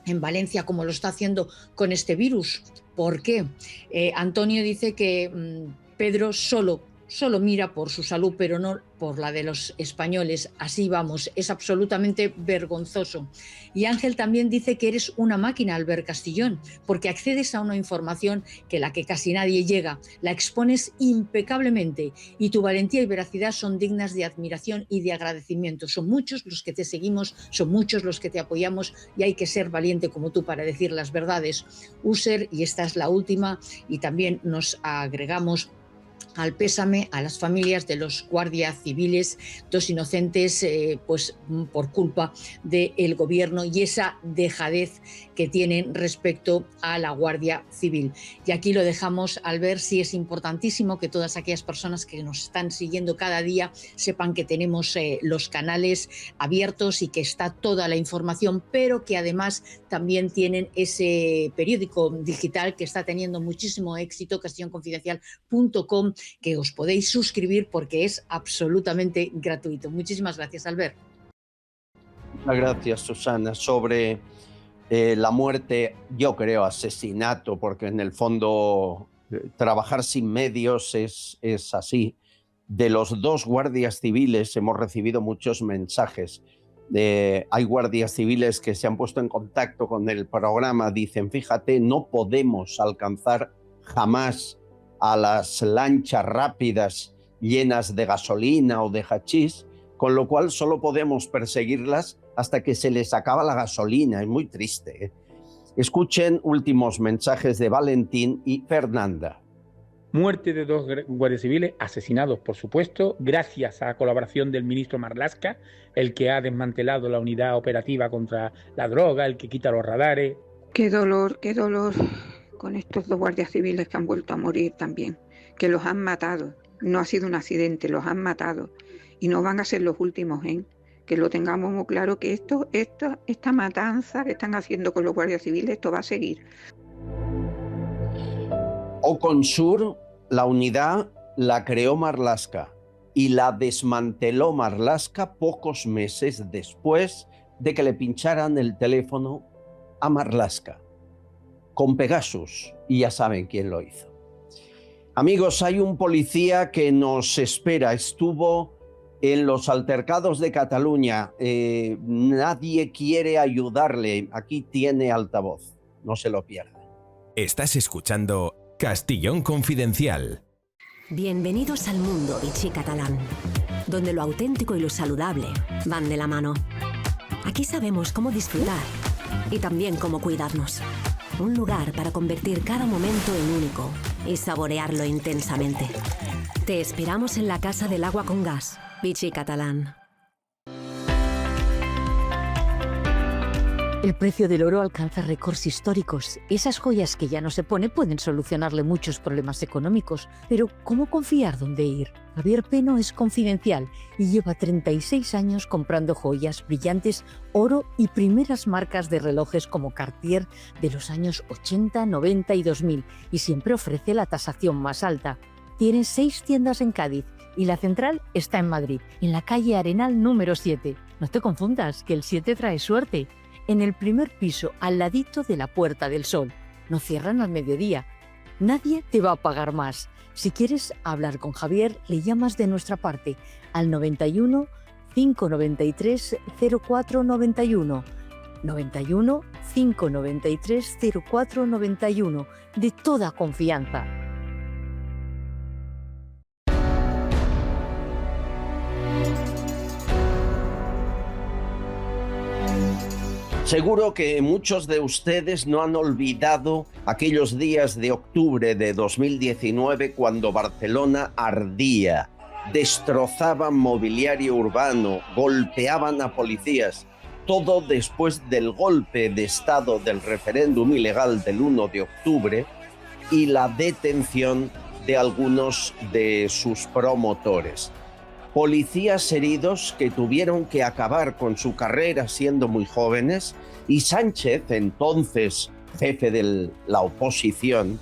en Valencia como lo está haciendo con este virus? ¿Por qué? Antonio dice que Pedro solo mira por su salud, pero no por la de los españoles. Así vamos, es absolutamente vergonzoso. Y Ángel también dice que eres una máquina, Albert Castillón, porque accedes a una información que la que casi nadie llega, la expones impecablemente y tu valentía y veracidad son dignas de admiración y de agradecimiento. Son muchos los que te seguimos, son muchos los que te apoyamos y hay que ser valiente como tú para decir las verdades. User, y esta es la última, y también nos agregamos al pésame a las familias de los guardias civiles, dos inocentes pues por culpa del gobierno y esa dejadez que tienen respecto a la Guardia Civil. Y aquí lo dejamos, al ver si es importantísimo que todas aquellas personas que nos están siguiendo cada día sepan que tenemos los canales abiertos y que está toda la información, pero que además también tienen ese periódico digital que está teniendo muchísimo éxito, castellonconfidencial.com, que os podéis suscribir porque es absolutamente gratuito. Muchísimas gracias, Albert. Muchas gracias, Susana. Sobre la muerte, yo creo asesinato, porque en el fondo trabajar sin medios es así. De los dos guardias civiles hemos recibido muchos mensajes. Hay guardias civiles que se han puesto en contacto con el programa, dicen, fíjate, no podemos alcanzar jamás a las lanchas rápidas llenas de gasolina o de hachís, con lo cual solo podemos perseguirlas hasta que se les acaba la gasolina. Es muy triste, ¿eh? Escuchen últimos mensajes de Valentín y Fernanda. Muerte de dos guardias civiles asesinados, por supuesto, gracias a la colaboración del ministro Marlaska, el que ha desmantelado la unidad operativa contra la droga, el que quita los radares. Qué dolor con estos dos guardias civiles que han vuelto a morir también, que los han matado. No ha sido un accidente, los han matado. Y no van a ser los últimos, ¿eh? Que lo tengamos muy claro, que esta matanza que están haciendo con los guardias civiles, esto va a seguir. Oconsur, la unidad la creó Marlaska y la desmanteló Marlaska pocos meses después de que le pincharan el teléfono a Marlaska con Pegasus, y ya saben quién lo hizo. Amigos, hay un policía que nos espera, estuvo en los altercados de Cataluña, nadie quiere ayudarle, aquí tiene altavoz, no se lo pierdan. Estás escuchando Castellón Confidencial. Bienvenidos al mundo Vichy catalán, donde lo auténtico y lo saludable van de la mano. Aquí sabemos cómo disfrutar y también cómo cuidarnos. Un lugar para convertir cada momento en único y saborearlo intensamente. Te esperamos en la Casa del Agua con Gas, Vichy Catalán. El precio del oro alcanza récords históricos. Esas joyas que ya no se pone pueden solucionarle muchos problemas económicos. Pero, ¿cómo confiar dónde ir? Javier Peno es confidencial y lleva 36 años comprando joyas, brillantes, oro y primeras marcas de relojes como Cartier de los años 80, 90 y 2000. Y siempre ofrece la tasación más alta. Tiene 6 tiendas en Cádiz y la central está en Madrid, en la calle Arenal número 7. No te confundas, que el 7 trae suerte. En el primer piso, al ladito de la Puerta del Sol. No cierran al mediodía. Nadie te va a pagar más. Si quieres hablar con Javier, le llamas de nuestra parte al 91 593 0491. 91 593 0491. De toda confianza. Seguro que muchos de ustedes no han olvidado aquellos días de octubre de 2019 cuando Barcelona ardía, destrozaban mobiliario urbano, golpeaban a policías, todo después del golpe de estado del referéndum ilegal del 1 de octubre y la detención de algunos de sus promotores. Policías heridos que tuvieron que acabar con su carrera siendo muy jóvenes, y Sánchez, entonces jefe de la oposición,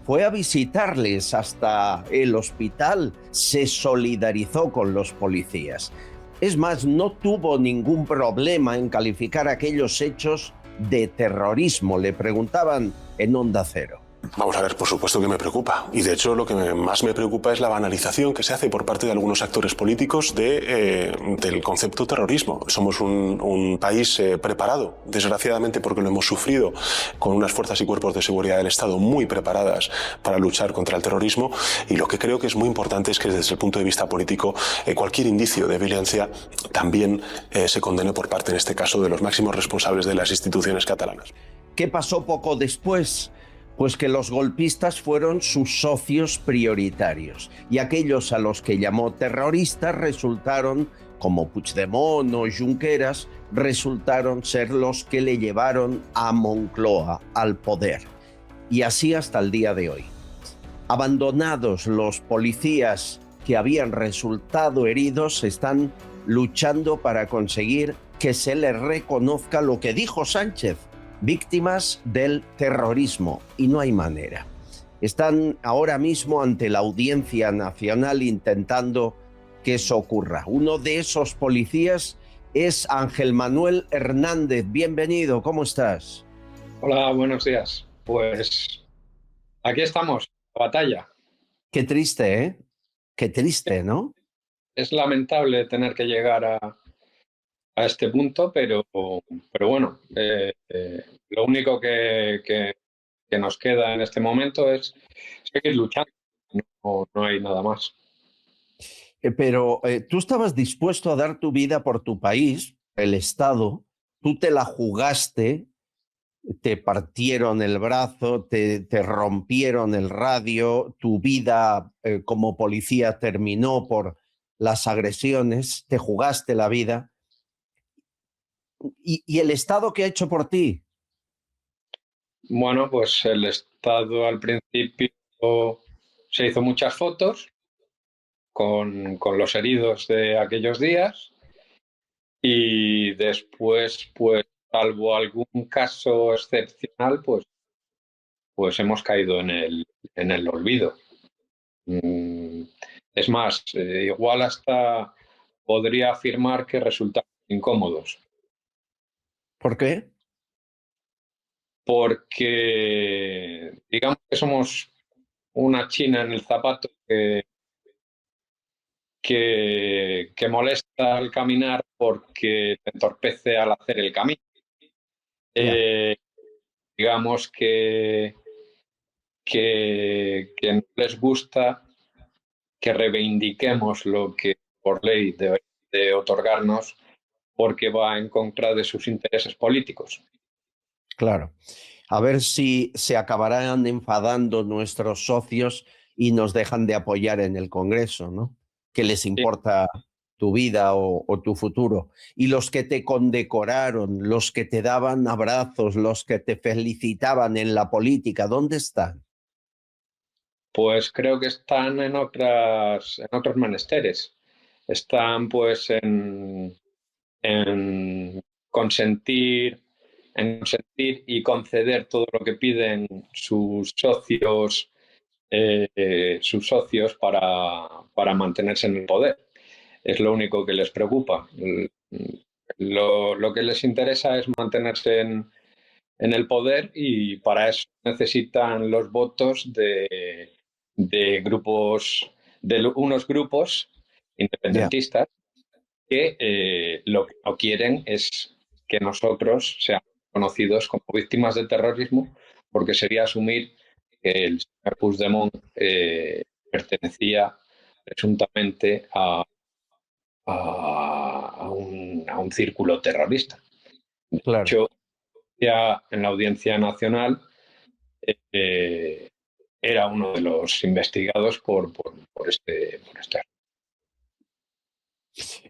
fue a visitarles hasta el hospital, se solidarizó con los policías. Es más, no tuvo ningún problema en calificar aquellos hechos de terrorismo. Le preguntaban en Onda Cero. Vamos a ver, por supuesto que me preocupa. Y de hecho lo que más me preocupa es la banalización que se hace por parte de algunos actores políticos del concepto terrorismo. Somos un país preparado, desgraciadamente porque lo hemos sufrido, con unas fuerzas y cuerpos de seguridad del Estado muy preparadas para luchar contra el terrorismo. Y lo que creo que es muy importante es que desde el punto de vista político cualquier indicio de violencia también se condene por parte, en este caso, de los máximos responsables de las instituciones catalanas. ¿Qué pasó poco después? Pues que los golpistas fueron sus socios prioritarios y aquellos a los que llamó terroristas resultaron, como Puigdemont o Junqueras, resultaron ser los que le llevaron a Moncloa al poder. Y así hasta el día de hoy. Abandonados los policías que habían resultado heridos, están luchando para conseguir que se les reconozca lo que dijo Sánchez: víctimas del terrorismo, y no hay manera. Están ahora mismo ante la Audiencia Nacional intentando que eso ocurra. Uno de esos policías es Ángel Manuel Hernández. Bienvenido, ¿cómo estás? Hola, buenos días. Pues aquí estamos, la batalla. Qué triste, ¿eh? Qué triste, ¿no? Es lamentable tener que llegar a este punto, pero bueno, lo único que nos queda en este momento es seguir luchando, no hay nada más. Pero tú estabas dispuesto a dar tu vida por tu país, el Estado, tú te la jugaste, te partieron el brazo, te rompieron el radio, tu vida como policía terminó por las agresiones, te jugaste la vida. ¿Y el Estado qué ha hecho por ti? Bueno, pues el Estado al principio se hizo muchas fotos con los heridos de aquellos días y después, pues salvo algún caso excepcional, pues hemos caído en el olvido. Es más, igual hasta podría afirmar que resultaron incómodos. ¿Por qué? Porque digamos que somos una china en el zapato que molesta al caminar porque te entorpece al hacer el camino. Digamos que no les gusta que reivindiquemos lo que por ley debe de otorgarnos porque va en contra de sus intereses políticos. Claro. A ver si se acabarán enfadando nuestros socios y nos dejan de apoyar en el Congreso, ¿no? Que les importa tu vida o tu futuro. Y los que te condecoraron, los que te daban abrazos, los que te felicitaban en la política, ¿dónde están? Pues creo que están en otros menesteres. Están pues en consentir y conceder todo lo que piden sus socios para mantenerse en el poder. Es lo único que les preocupa. Lo que les interesa es mantenerse en el poder, y para eso necesitan los votos de unos grupos independentistas que lo que no quieren es que nosotros seamos conocidos como víctimas del terrorismo, porque sería asumir que el señor Puigdemont pertenecía presuntamente a un círculo terrorista. Claro. De hecho, ya en la Audiencia Nacional era uno de los investigados por este.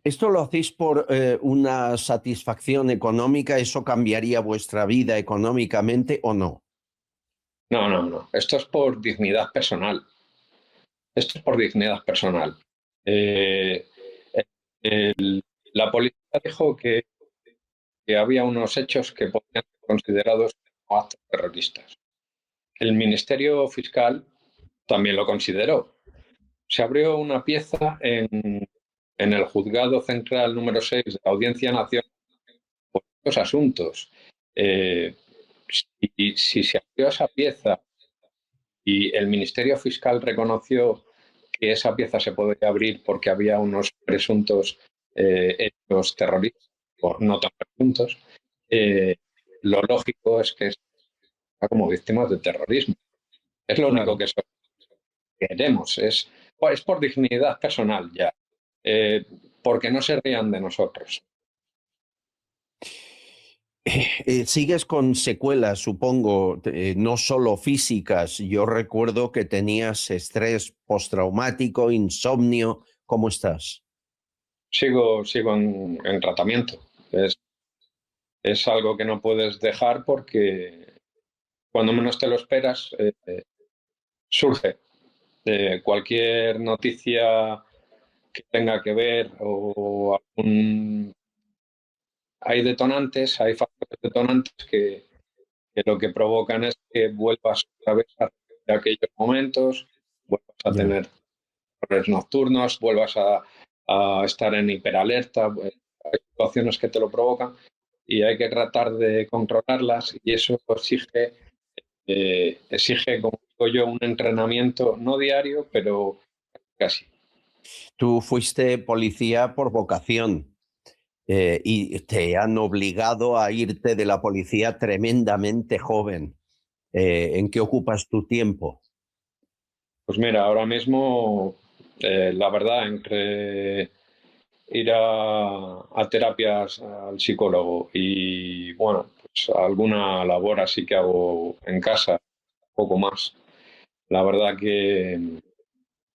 ¿Esto lo hacéis por una satisfacción económica? ¿Eso cambiaría vuestra vida económicamente o no? No. Esto es por dignidad personal. La policía dijo que había unos hechos que podían ser considerados como actos terroristas. El Ministerio Fiscal también lo consideró. Se abrió una pieza en el Juzgado Central número 6 de la Audiencia Nacional por estos asuntos. Si se abrió esa pieza y el Ministerio Fiscal reconoció que esa pieza se podía abrir porque había unos presuntos hechos terroristas, o no tan presuntos, lo lógico es que está como víctimas de terrorismo. Es lo único que queremos. Es por dignidad personal ya. Porque no se rían de nosotros. Sigues con secuelas, supongo, no solo físicas. Yo recuerdo que tenías estrés postraumático, insomnio. ¿Cómo estás? Sigo en tratamiento. Es algo que no puedes dejar porque cuando menos te lo esperas surge. Cualquier noticia que tenga que ver o hay factores detonantes que lo que provocan es que vuelvas otra vez a aquellos momentos, vuelvas a tener errores nocturnos, vuelvas a estar en hiperalerta. Hay situaciones que te lo provocan y hay que tratar de controlarlas, y eso exige, como digo yo, un entrenamiento no diario, pero casi. Tú fuiste policía por vocación y te han obligado a irte de la policía tremendamente joven. ¿En qué ocupas tu tiempo? Pues mira, ahora mismo, la verdad, entre ir a terapias al psicólogo y, bueno, pues alguna labor así que hago en casa, poco más. La verdad que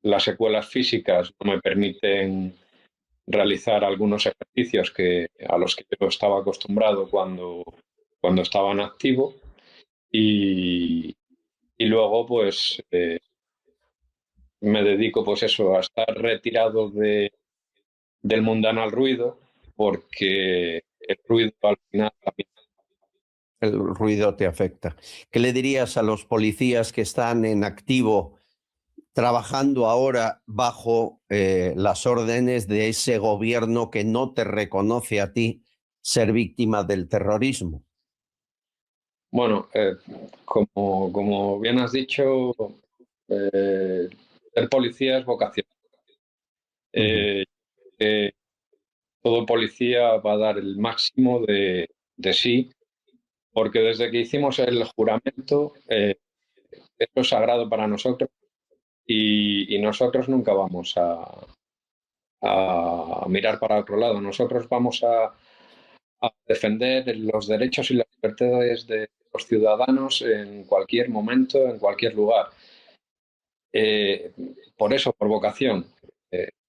las secuelas físicas no me permiten realizar algunos ejercicios a los que yo estaba acostumbrado cuando estaba en activo, y luego pues me dedico pues eso, a estar retirado del mundanal ruido, porque el ruido al final también. El ruido te afecta. ¿Qué le dirías a los policías que están en activo trabajando ahora bajo las órdenes de ese gobierno que no te reconoce a ti ser víctima del terrorismo? Bueno, como bien has dicho, ser policía es vocación. Todo policía va a dar el máximo de sí, porque desde que hicimos el juramento, esto es sagrado para nosotros, y nosotros nunca vamos a mirar para otro lado. Nosotros vamos a defender los derechos y las libertades de los ciudadanos en cualquier momento, en cualquier lugar. Por eso, por vocación.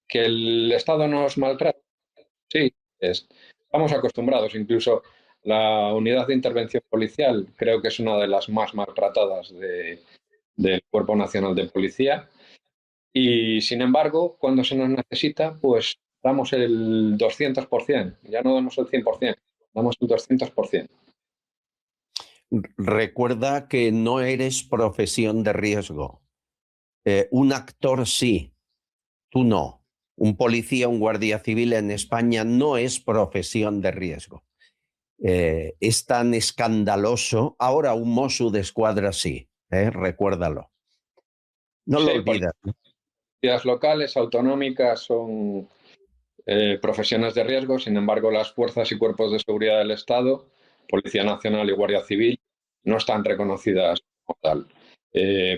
¿Que el Estado nos maltrata? Sí, estamos acostumbrados. Incluso la unidad de intervención policial creo que es una de las más maltratadas del Cuerpo Nacional de Policía. Y, sin embargo, cuando se nos necesita, pues damos el 200%. Ya no damos el 100%, damos el 200%. Recuerda que no eres profesión de riesgo. Un actor sí, tú no. Un policía, un guardia civil en España no es profesión de riesgo. Es tan escandaloso. Ahora un Mossos d'Esquadra sí, recuérdalo. No lo olvides. Policías locales, autonómicas, son profesiones de riesgo. Sin embargo, las fuerzas y cuerpos de seguridad del Estado, Policía Nacional y Guardia Civil, no están reconocidas como tal,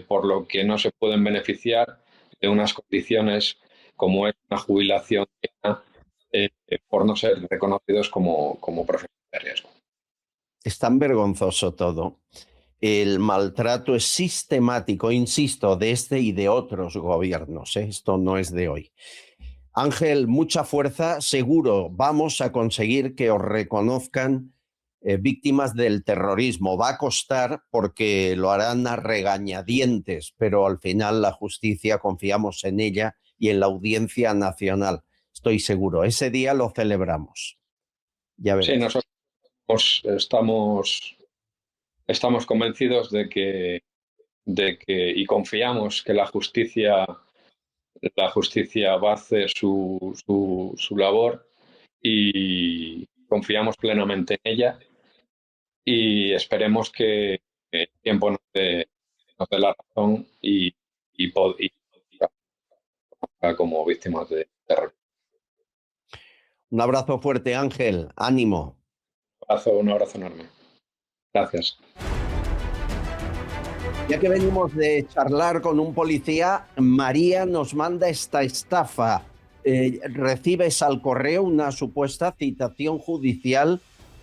por lo que no se pueden beneficiar de unas condiciones como es una jubilación por no ser reconocidos como profesionales de riesgo. Es tan vergonzoso todo. El maltrato es sistemático, insisto, de este y de otros gobiernos. Esto no es de hoy. Ángel, mucha fuerza. Seguro vamos a conseguir que os reconozcan víctimas del terrorismo. Va a costar porque lo harán a regañadientes, pero al final la justicia, confiamos en ella y en la Audiencia Nacional. Estoy seguro. Ese día lo celebramos. Ya verás. Sí, nosotros estamos convencidos de que y confiamos que la justicia va a hacer su labor y confiamos plenamente en ella y esperemos que el tiempo nos dé la razón y como víctimas de terror. Un abrazo fuerte, Ángel. Ánimo. Un abrazo enorme. Gracias. Ya que venimos de charlar con un policía, María nos manda esta estafa. Recibes al correo una supuesta citación judicial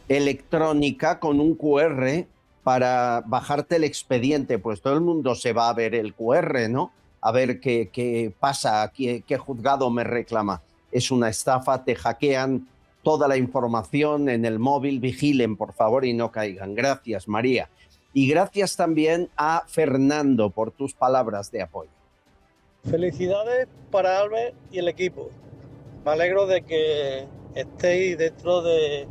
electrónica con un QR para bajarte el expediente. Pues todo el mundo se va a ver el QR, ¿no? A ver qué pasa, qué juzgado me reclama. Es una estafa, te hackean toda la información en el móvil. Vigilen, por favor, y no caigan. Gracias, María. Y gracias también a Fernando por tus palabras de apoyo. Felicidades para Albert y el equipo. Me alegro de que estéis dentro de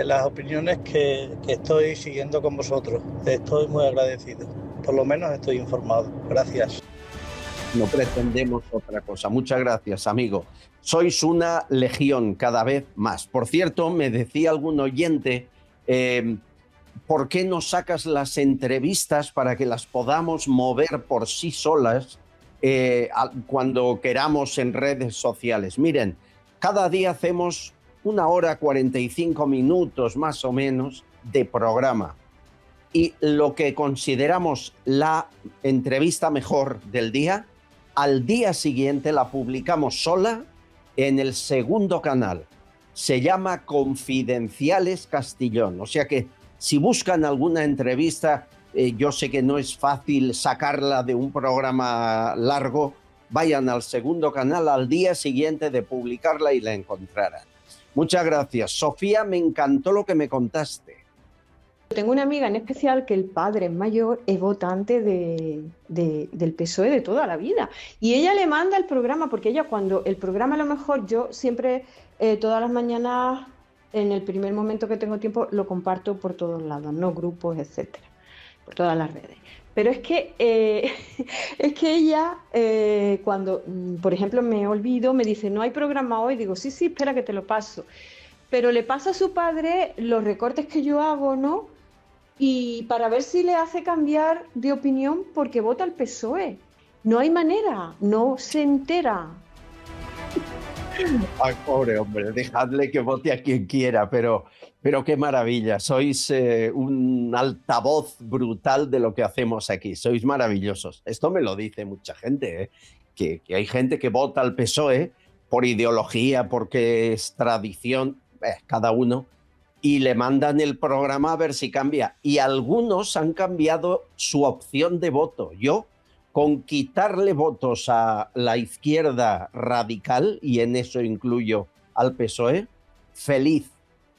las opiniones que estoy siguiendo con vosotros. Estoy muy agradecido. Por lo menos estoy informado. Gracias. No pretendemos otra cosa. Muchas gracias, amigo. Sois una legión cada vez más. Por cierto, me decía algún oyente, ¿por qué no sacas las entrevistas para que las podamos mover por sí solas cuando queramos en redes sociales? Miren, cada día hacemos 1 hora 45 minutos más o menos de programa. Y lo que consideramos la entrevista mejor del día, al día siguiente la publicamos sola en el segundo canal. Se llama Confidenciales Castellón. O sea que si buscan alguna entrevista, yo sé que no es fácil sacarla de un programa largo, vayan al segundo canal al día siguiente de publicarla y la encontrarán. Muchas gracias. Sofía, me encantó lo que me contaste. Tengo una amiga en especial que el padre mayor es votante del PSOE de toda la vida y ella le manda el programa, porque ella cuando el programa a lo mejor yo siempre todas las mañanas en el primer momento que tengo tiempo lo comparto por todos lados, no grupos, etcétera, por todas las redes. Pero es que ella cuando, por ejemplo, me olvido, me dice no hay programa hoy, digo sí, espera que te lo paso. Pero le pasa a su padre los recortes que yo hago, ¿no? Y para ver si le hace cambiar de opinión porque vota al PSOE. No hay manera, no se entera. Ay, pobre hombre, dejadle que vote a quien quiera, pero qué maravilla. Sois un altavoz brutal de lo que hacemos aquí. Sois maravillosos. Esto me lo dice mucha gente, que hay gente que vota al PSOE por ideología, porque es tradición, cada uno. y le mandan el programa a ver si cambia. Y algunos han cambiado su opción de voto. Yo, con quitarle votos a la izquierda radical, y en eso incluyo al PSOE, feliz.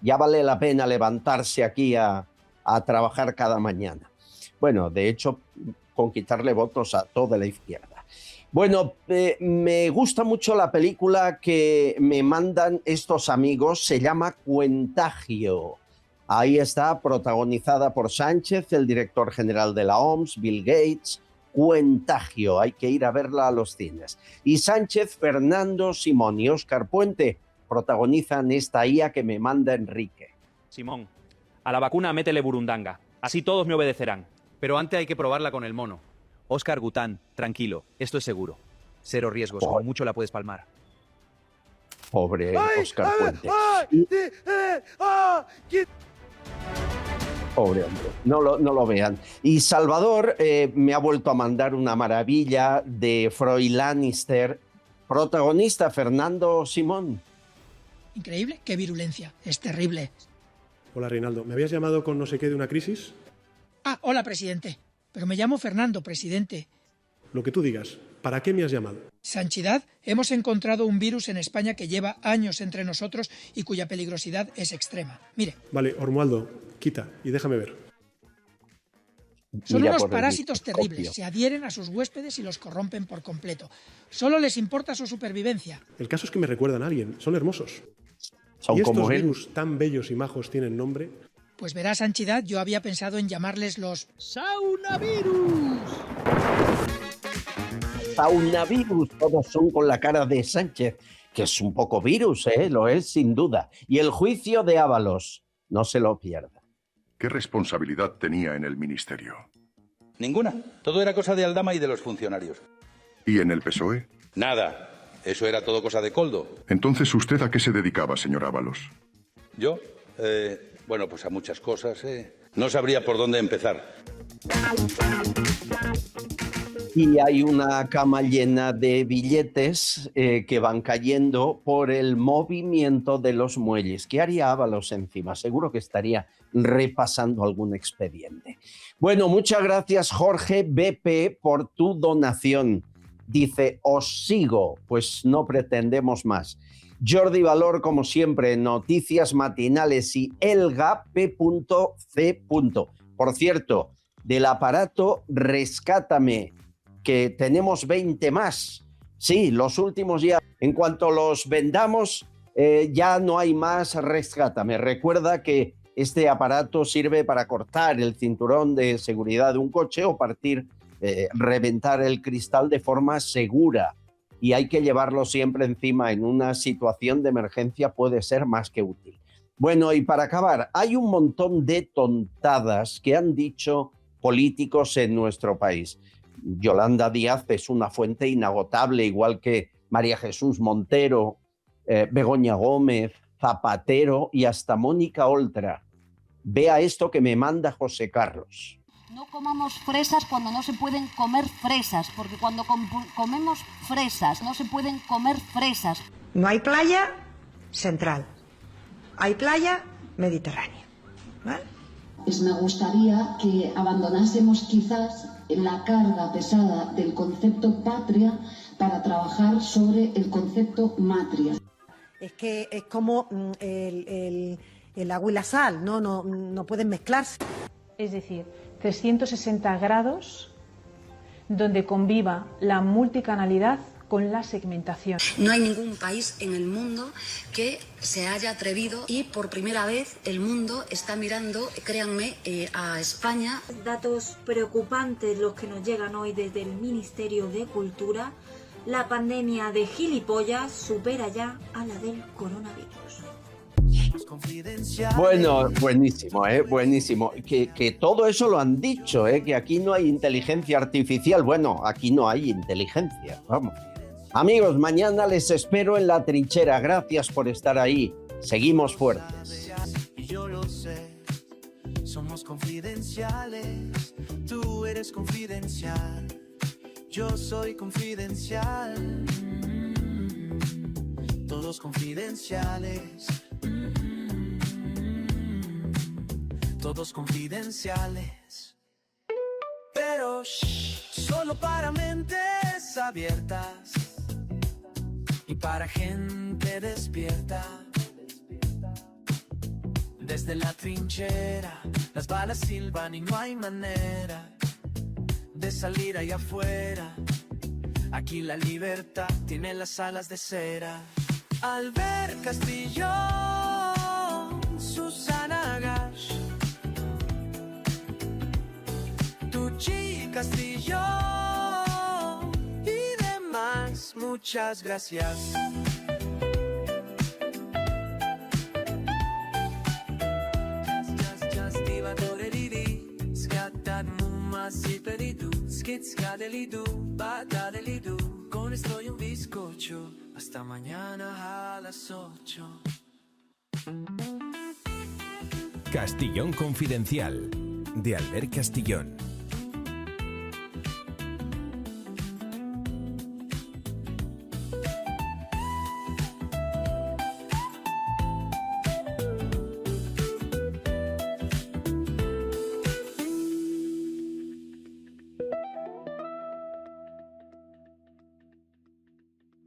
Ya vale la pena levantarse aquí a trabajar cada mañana. Bueno, de hecho, con quitarle votos a toda la izquierda. Bueno, me gusta mucho la película que me mandan estos amigos, se llama Cuentagio. Ahí está, protagonizada por Sánchez, el director general de la OMS, Bill Gates. Cuentagio, hay que ir a verla a los cines. Y Sánchez, Fernando Simón y Óscar Puente protagonizan esta IA que me manda Enrique. Simón, a la vacuna métele burundanga, así todos me obedecerán. Pero antes hay que probarla con el mono. Óscar Gután, tranquilo, esto es seguro. Cero riesgos, como mucho la puedes palmar. Pobre Óscar Puente. Pobre hombre, no lo vean. Y Salvador me ha vuelto a mandar una maravilla de Freud Lannister, protagonista Fernando Simón. Increíble, qué virulencia, es terrible. Hola Reinaldo, ¿me habías llamado con no sé qué de una crisis? Ah, hola presidente, pero me llamo Fernando, presidente. Lo que tú digas, ¿para qué me has llamado? Sanchidad, hemos encontrado un virus en España que lleva años entre nosotros y cuya peligrosidad es extrema. Mire. Vale, Romualdo, quita y déjame ver. Son unos parásitos terribles, se adhieren a sus huéspedes y los corrompen por completo. Solo les importa su supervivencia. El caso es que me recuerdan a alguien, son hermosos. Son ¿Y estos como virus tan bellos y majos tienen nombre? Pues verá, Sanchidad, yo había pensado en llamarles los saunavirus. Saunavirus, todos son con la cara de Sánchez, que es un poco virus, lo es sin duda. Y el juicio de Ábalos, no se lo pierda. ¿Qué responsabilidad tenía en el ministerio? Ninguna. Todo era cosa de Aldama y de los funcionarios. ¿Y en el PSOE? Nada. Eso era todo cosa de Coldo. Entonces, ¿usted a qué se dedicaba, señor Ábalos? ¿Yo? Bueno, pues a muchas cosas. No sabría por dónde empezar. Y hay una cama llena de billetes que van cayendo por el movimiento de los muelles. ¿Qué haría Ábalos encima? Seguro que estaría repasando algún expediente. Bueno, muchas gracias Jorge BP por tu donación. Dice, os sigo, pues no pretendemos más. Jordi Valor, como siempre, noticias matinales y Elga P.C. Por cierto, del aparato Rescátame, que tenemos 20 más. Sí, los últimos ya. En cuanto los vendamos, ya no hay más Rescátame. Recuerda que este aparato sirve para cortar el cinturón de seguridad de un coche o reventar el cristal de forma segura. Y hay que llevarlo siempre encima en una situación de emergencia, puede ser más que útil. Bueno, y para acabar, hay un montón de tontadas que han dicho políticos en nuestro país. Yolanda Díaz es una fuente inagotable, igual que María Jesús Montero, Begoña Gómez, Zapatero y hasta Mónica Oltra. Vea esto que me manda José Carlos. No comamos fresas cuando no se pueden comer fresas, porque cuando comemos fresas no se pueden comer fresas. No hay playa central, hay playa mediterránea, ¿vale? Pues me gustaría que abandonásemos quizás la carga pesada del concepto patria para trabajar sobre el concepto matria. Es que es como el agua y la sal, no pueden mezclarse. Es decir, 360 grados donde conviva la multicanalidad con la segmentación. No hay ningún país en el mundo que se haya atrevido y por primera vez el mundo está mirando, créanme, a España. Datos preocupantes los que nos llegan hoy desde el Ministerio de Cultura. La pandemia de gilipollas supera ya a la del coronavirus. Bueno, buenísimo, buenísimo. Que todo eso lo han dicho, que aquí no hay inteligencia artificial. Bueno, aquí no hay inteligencia, vamos. Amigos, mañana les espero en la trinchera. Gracias por estar ahí. Seguimos fuertes. Yo lo sé, somos confidenciales. Tú eres confidencial. Yo soy confidencial. Todos confidenciales. todos confidenciales. Pero solo para mentes abiertas y para gente despierta. Desde la trinchera las balas silban y no hay manera de salir allá afuera. Aquí la libertad tiene las alas de cera. Albert Castillón, Susana Gash, Tucci Castillón y demás, muchas gracias. Con esto y un bizcocho, hasta mañana a las 8. Castillón Confidencial, de Albert Castillón.